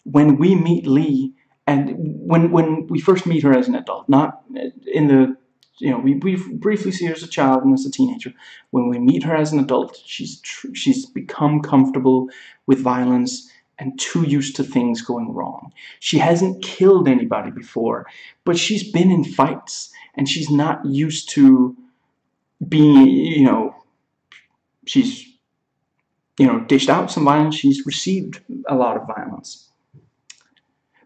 When we meet Lee, and when we first meet her as an adult, not in the, you know, we briefly see her as a child and as a teenager. When we meet her as an adult, she's become comfortable with violence and too used to things going wrong. She hasn't killed anybody before, but she's been in fights, and she's not used to being, you know, she's, you know, dished out some violence, she's received a lot of violence.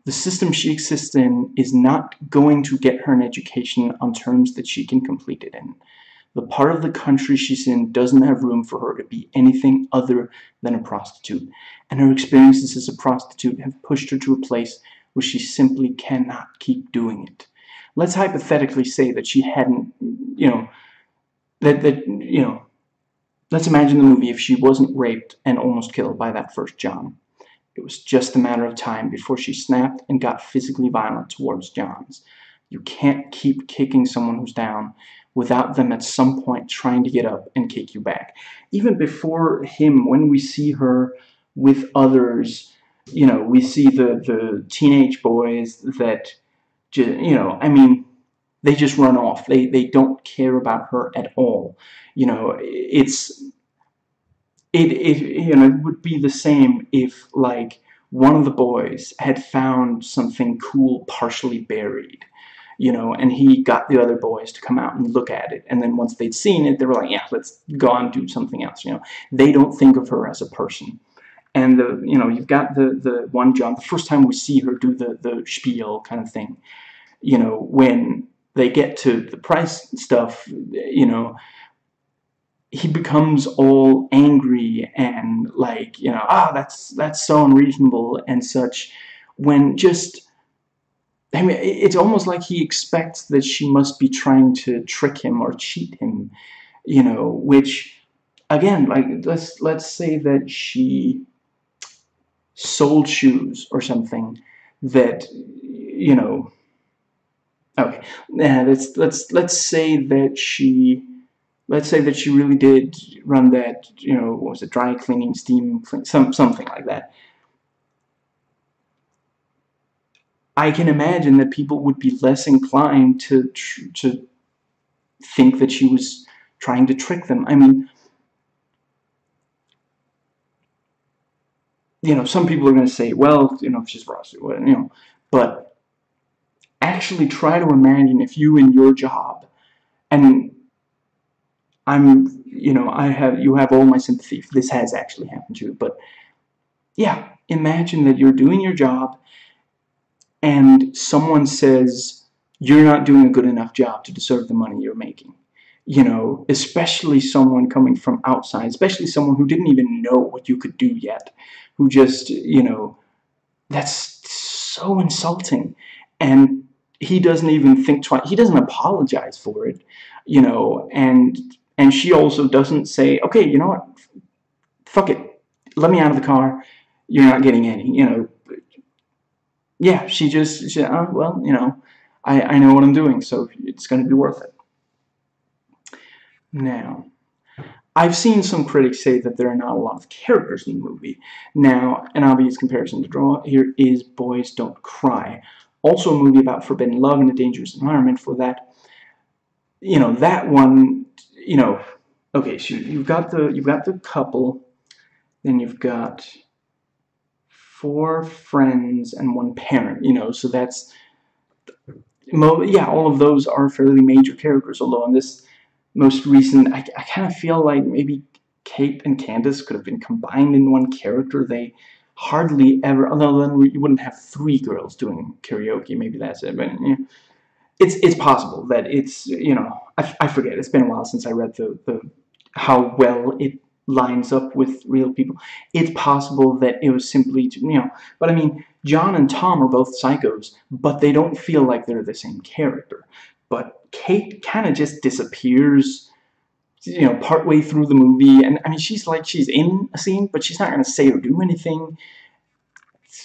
The system she exists in is not going to get her an education on terms that she can complete it in. The part of the country she's in doesn't have room for her to be anything other than a prostitute, and her experiences as a prostitute have pushed her to a place where she simply cannot keep doing it. Let's hypothetically say that she hadn't, you know, you know, let's imagine the movie if she wasn't raped and almost killed by that first John. It was just a matter of time before she snapped and got physically violent towards Johns. You can't keep kicking someone who's down without them at some point trying to get up and kick you back. Even before him, when we see her with others, you know, we see the teenage boys that, you know, I mean, they just run off. They don't care about her at all. You know, you know, it would be the same if, like, one of the boys had found something cool partially buried, you know, and he got the other boys to come out and look at it, and then once they'd seen it, they were like, yeah, let's go on and do something else, you know. They don't think of her as a person. And, you know, you've got the one John, the first time we see her do the spiel kind of thing, you know, when they get to the price stuff, you know, he becomes all angry and like, you know, that's so unreasonable and such, when just, I mean, it's almost like he expects that she must be trying to trick him or cheat him, you know, which, again, like, let's say that she sold shoes or something that, you know, okay, let's say that she really did run that, you know, what was it, dry cleaning, steam cleaning, something like that. I can imagine that people would be less inclined to think that she was trying to trick them. I mean, you know, some people are going to say, well, you know, she's prostitute, you know, but actually try to imagine if you in your job, and you know, you have all my sympathy if this has actually happened to you, but yeah, imagine that you're doing your job and someone says, you're not doing a good enough job to deserve the money you're making. You know, especially someone coming from outside, especially someone who didn't even know what you could do yet, who just, you know, that's so insulting. And he doesn't even think twice. He doesn't apologize for it, you know, and she also doesn't say, okay, you know what, fuck it, let me out of the car. You're not getting any, you know. Yeah, she oh, well, you know, I know what I'm doing, so it's going to be worth it. Now, I've seen some critics say that there are not a lot of characters in the movie. Now, an obvious comparison to draw here is Boys Don't Cry. Also a movie about forbidden love in a dangerous environment. For that, you know, that one, you know, okay, so you've got the couple, then you've got four friends and one parent, you know, so that's, yeah, all of those are fairly major characters, although in this most recent, I kind of feel like maybe Kate and Candace could have been combined in one character. They hardly ever, although then you wouldn't have three girls doing karaoke, maybe that's it, but yeah. It's possible that it's, you know, I forget, it's been a while since I read the how well it lines up with real people. It's possible that it was simply, you know, but I mean, John and Tom are both psychos, but they don't feel like they're the same character. But Kate kind of just disappears, you know, partway through the movie, and I mean, she's like, she's in a scene, but she's not going to say or do anything.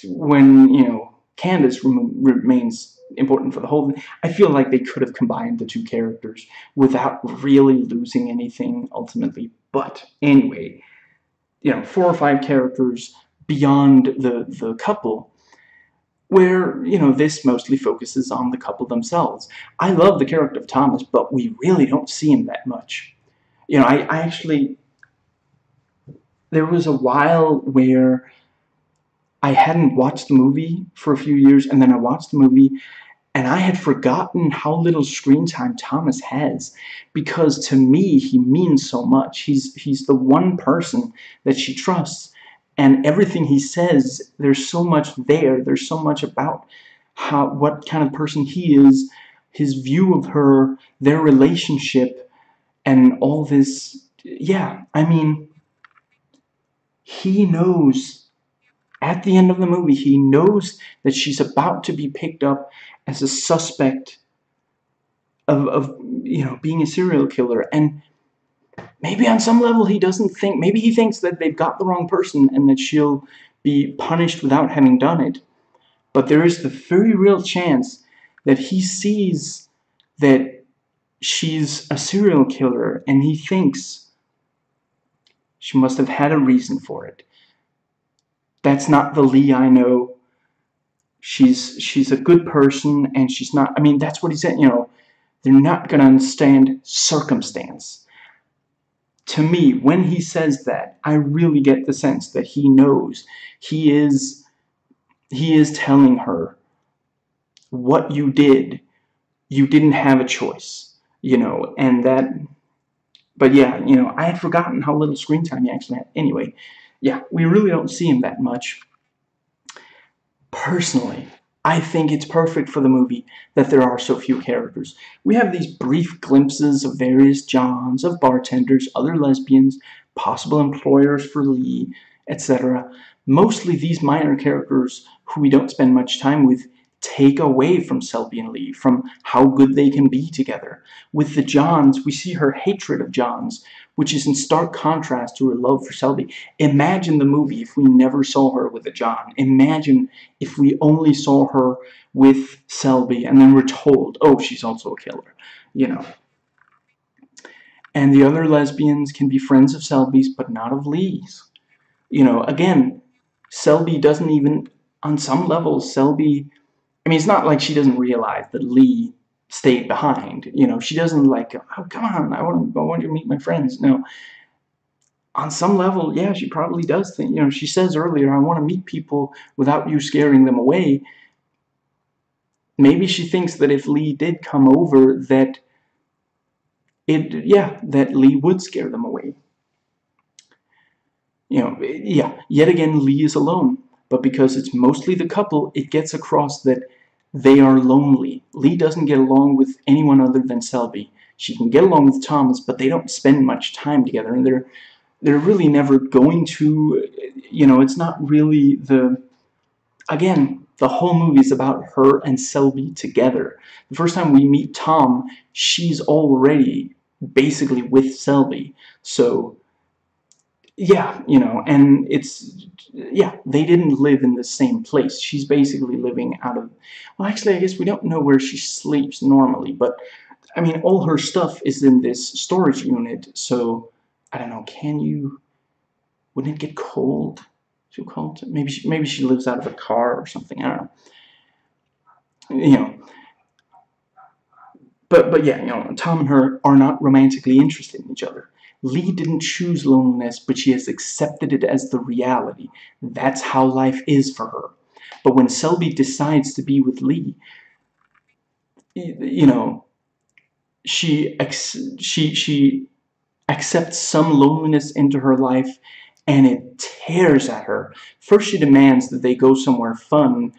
When, you know, Candace remains important for the whole thing. I feel like they could have combined the two characters without really losing anything ultimately. But anyway, you know, 4 or 5 characters beyond the couple, where, you know, this mostly focuses on the couple themselves. I love the character of Thomas, but we really don't see him that much. You know, I actually, there was a while where I hadn't watched the movie for a few years, and then I watched the movie, and I had forgotten how little screen time Thomas has, because to me he means so much. He's the one person that she trusts, and everything he says, there's so much there. There's so much about how, what kind of person he is, his view of her, their relationship, and all this. Yeah, I mean, he knows. At the end of the movie, he knows that she's about to be picked up as a suspect of you know, being a serial killer, and maybe on some level he doesn't think, maybe he thinks that they've got the wrong person and that she'll be punished without having done it. But there is the very real chance that he sees that she's a serial killer, and he thinks she must have had a reason for it. That's not the Lee I know. She's a good person, and she's not, I mean, that's what he said, you know, they're not going to understand circumstance. To me, when he says that, I really get the sense that he knows. He is telling her, what you did, you didn't have a choice, you know, and that, but yeah, you know, I had forgotten how little screen time he actually had. Anyway, yeah, we really don't see him that much. Personally, I think it's perfect for the movie that there are so few characters. We have these brief glimpses of various Johns, of bartenders, other lesbians, possible employers for Lee, etc. Mostly these minor characters who we don't spend much time with take away from Selby and Lee, from how good they can be together. With the Johns, we see her hatred of Johns, which is in stark contrast to her love for Selby. Imagine the movie if we never saw her with a John. Imagine if we only saw her with Selby, and then we're told, oh, she's also a killer, you know. And the other lesbians can be friends of Selby's, but not of Lee's. You know, again, Selby doesn't even, on some levels, Selby, I mean, it's not like she doesn't realize that Lee stayed behind. You know, she doesn't like, oh, come on, I want you to meet my friends. No. On some level, yeah, she probably does think, you know, she says earlier, I want to meet people without you scaring them away. Maybe she thinks that if Lee did come over, that that Lee would scare them away. You know, yeah, yet again, Lee is alone. But because it's mostly the couple, it gets across that They are lonely. Lee doesn't get along with anyone other than Selby. She can get along with Thomas, but they don't spend much time together, and they're really never going to. It's not really the. Again, the whole movie is about her and Selby together. The first time we meet Tom, she's already basically with Selby. So yeah, and yeah, they didn't live in the same place. She's basically living out of, well, actually, I guess we don't know where she sleeps normally, but I mean, all her stuff is in this storage unit, so I don't know, wouldn't it get cold? Too cold? Maybe she lives out of a car or something, I don't know. You know, but yeah, Tom and her are not romantically interested in each other. Lee didn't choose loneliness, but she has accepted it as the reality. That's how life is for her. But when Selby decides to be with Lee, you know, she accepts some loneliness into her life, and it tears at her. First, she demands that they go somewhere fun,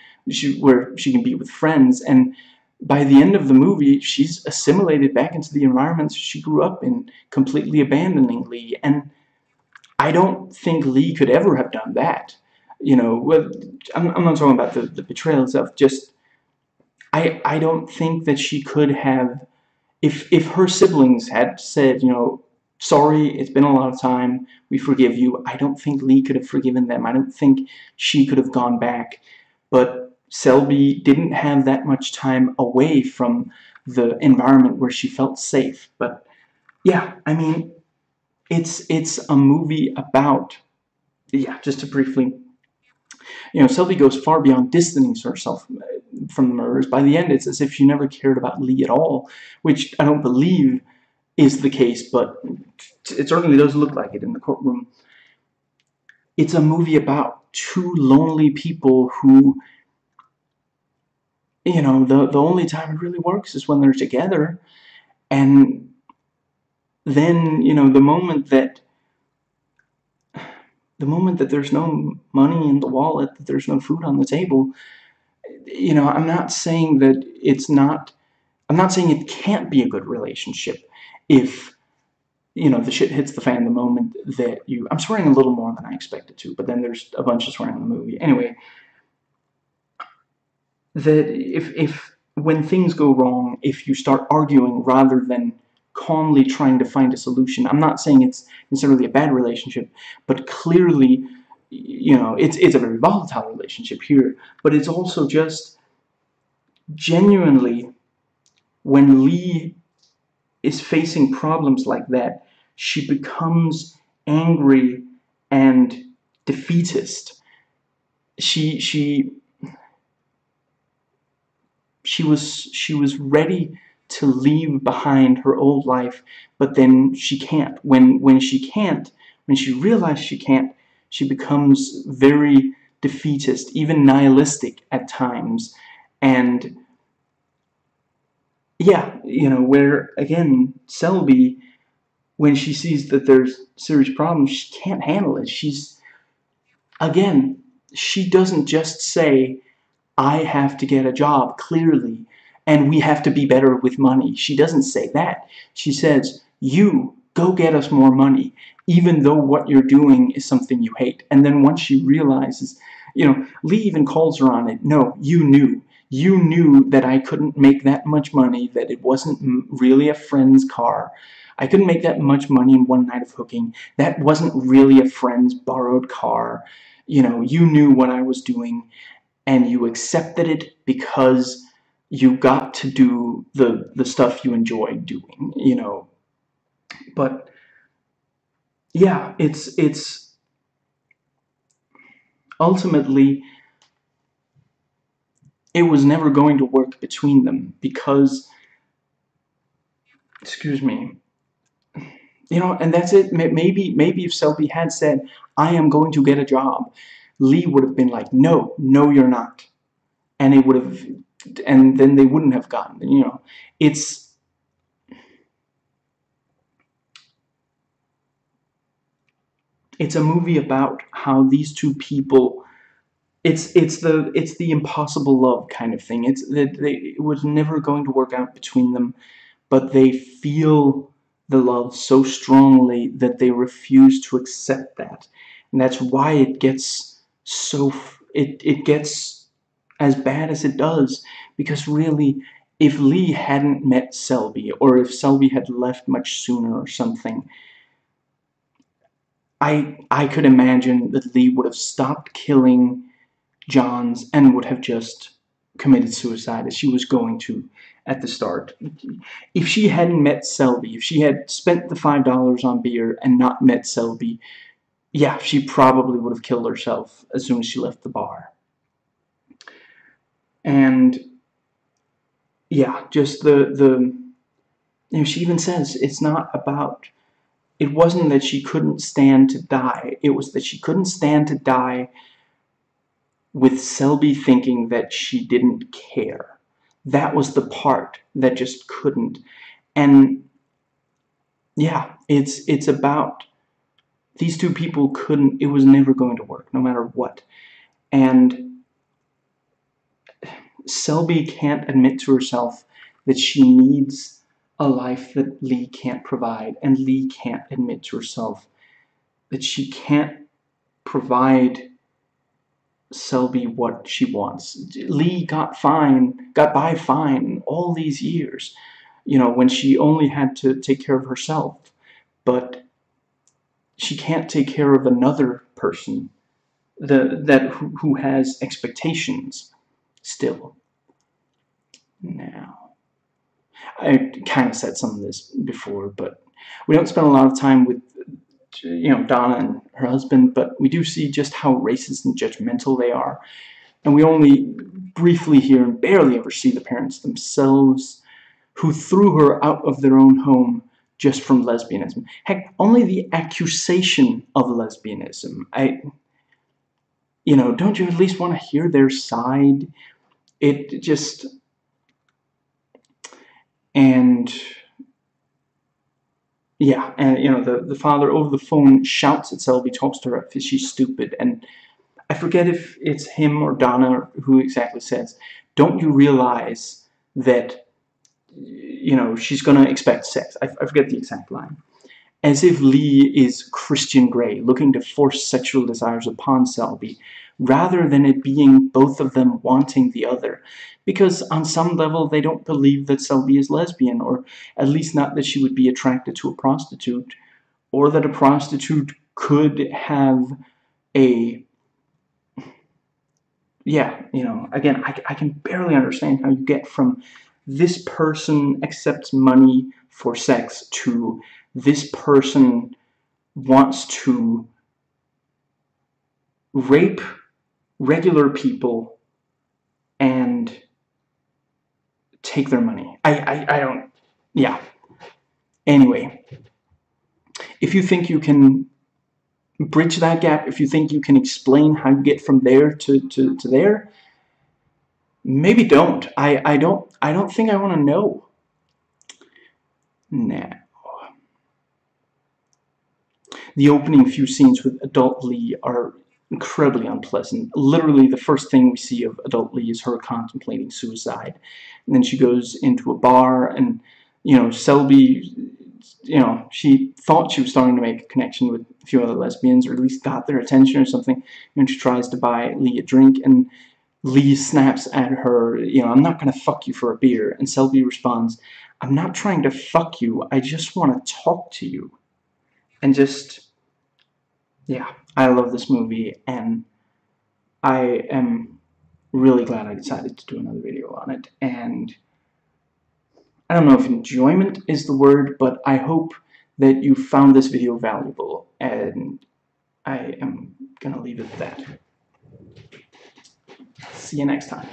where she can be with friends, and by the end of the movie, she's assimilated back into the environments she grew up in, completely abandoning Lee. And I don't think Lee could ever have done that. Well, I'm not talking about the betrayal itself. Just I don't think that she could have, if her siblings had said, sorry, it's been a lot of time, we forgive you. I don't think Lee could have forgiven them. I don't think she could have gone back. But Selby didn't have that much time away from the environment where she felt safe. But yeah, I mean, it's a movie about, yeah, just to briefly, Selby goes far beyond distancing herself from the murders. By the end, it's as if she never cared about Lee at all, which I don't believe is the case, but it certainly does look like it in the courtroom. It's a movie about two lonely people who, the only time it really works is when they're together. And then, the moment that there's no money in the wallet, that there's no food on the table, I'm not saying that I'm not saying it can't be a good relationship if, the shit hits the fan the moment that I'm swearing a little more than I expected to, but then there's a bunch of swearing in the movie. Anyway, that if when things go wrong, if you start arguing rather than calmly trying to find a solution, I'm not saying it's necessarily a bad relationship, but clearly, it's a very volatile relationship here, but it's also just genuinely, when Lee is facing problems like that, she becomes angry and defeatist. She was ready to leave behind her old life, but then she can't. When she realizes she can't, she becomes very defeatist, even nihilistic at times. And yeah, where again, Selby, when she sees that there's serious problems, she can't handle it. Again, she doesn't just say, I have to get a job, clearly, and we have to be better with money. She doesn't say that. She says, you go get us more money, even though what you're doing is something you hate. And then once she realizes, Lee even calls her on it. No, you knew. You knew that I couldn't make that much money, that it wasn't really a friend's car. I couldn't make that much money in one night of hooking. That wasn't really a friend's borrowed car. You knew what I was doing, and you accepted it because you got to do the stuff you enjoyed doing, But yeah, it's ultimately, it was never going to work between them because, excuse me, and that's it. Maybe if Selby had said, I am going to get a job, Lee would have been like, no, you're not. And it would have, and then they wouldn't have gotten, it's, it's a movie about how these two people, it's the impossible love kind of thing. It's that it was never going to work out between them, but they feel the love so strongly that they refuse to accept that, and that's why it gets so it gets as bad as it does. Because really, if Lee hadn't met Selby, or if Selby had left much sooner or something, I could imagine that Lee would have stopped killing Johns and would have just committed suicide, as she was going to at the start. If she hadn't met Selby, if she had spent the $5 on beer and not met Selby, yeah, she probably would have killed herself as soon as she left the bar. And yeah, just she even says it's not about, it wasn't that she couldn't stand to die, it was that she couldn't stand to die with Selby thinking that she didn't care. That was the part that just couldn't. And yeah, it's about these two people couldn't, it was never going to work, no matter what. And Selby can't admit to herself that she needs a life that Lee can't provide, and Lee can't admit to herself that she can't provide Selby what she wants. Lee got by fine all these years, when she only had to take care of herself. But she can't take care of another person who has expectations still. Now, I kind of said some of this before, but we don't spend a lot of time with Donna and her husband, but we do see just how racist and judgmental they are. And we only briefly hear and barely ever see the parents themselves, who threw her out of their own home just from lesbianism. Heck, only the accusation of lesbianism. Don't you at least want to hear their side? It just... And... yeah, and the father over the phone shouts at Selby, talks to her because she's stupid, and I forget if it's him or Donna who exactly says, "Don't you realize that she's gonna expect sex?" I forget the exact line. As if Lee is Christian Grey, looking to force sexual desires upon Selby, rather than it being both of them wanting the other. Because on some level they don't believe that Selby is lesbian, or at least not that she would be attracted to a prostitute, or that a prostitute could have a... yeah, again, I can barely understand how you get from this person accepts money for sex to this person wants to rape regular people and take their money. I don't... yeah. Anyway, if you think you can bridge that gap, if you think you can explain how you get from there to there, maybe don't. I don't think I want to know. Now, the opening few scenes with adult Lee are incredibly unpleasant. Literally, the first thing we see of adult Lee is her contemplating suicide. And then she goes into a bar, and, Selby, she thought she was starting to make a connection with a few other lesbians, or at least got their attention or something. And she tries to buy Lee a drink, and Lee snaps at her, "I'm not going to fuck you for a beer." And Selby responds, "I'm not trying to fuck you, I just want to talk to you." And just... yeah, I love this movie, and I am really glad I decided to do another video on it. And I don't know if enjoyment is the word, but I hope that you found this video valuable, and I am gonna leave it at that. See you next time.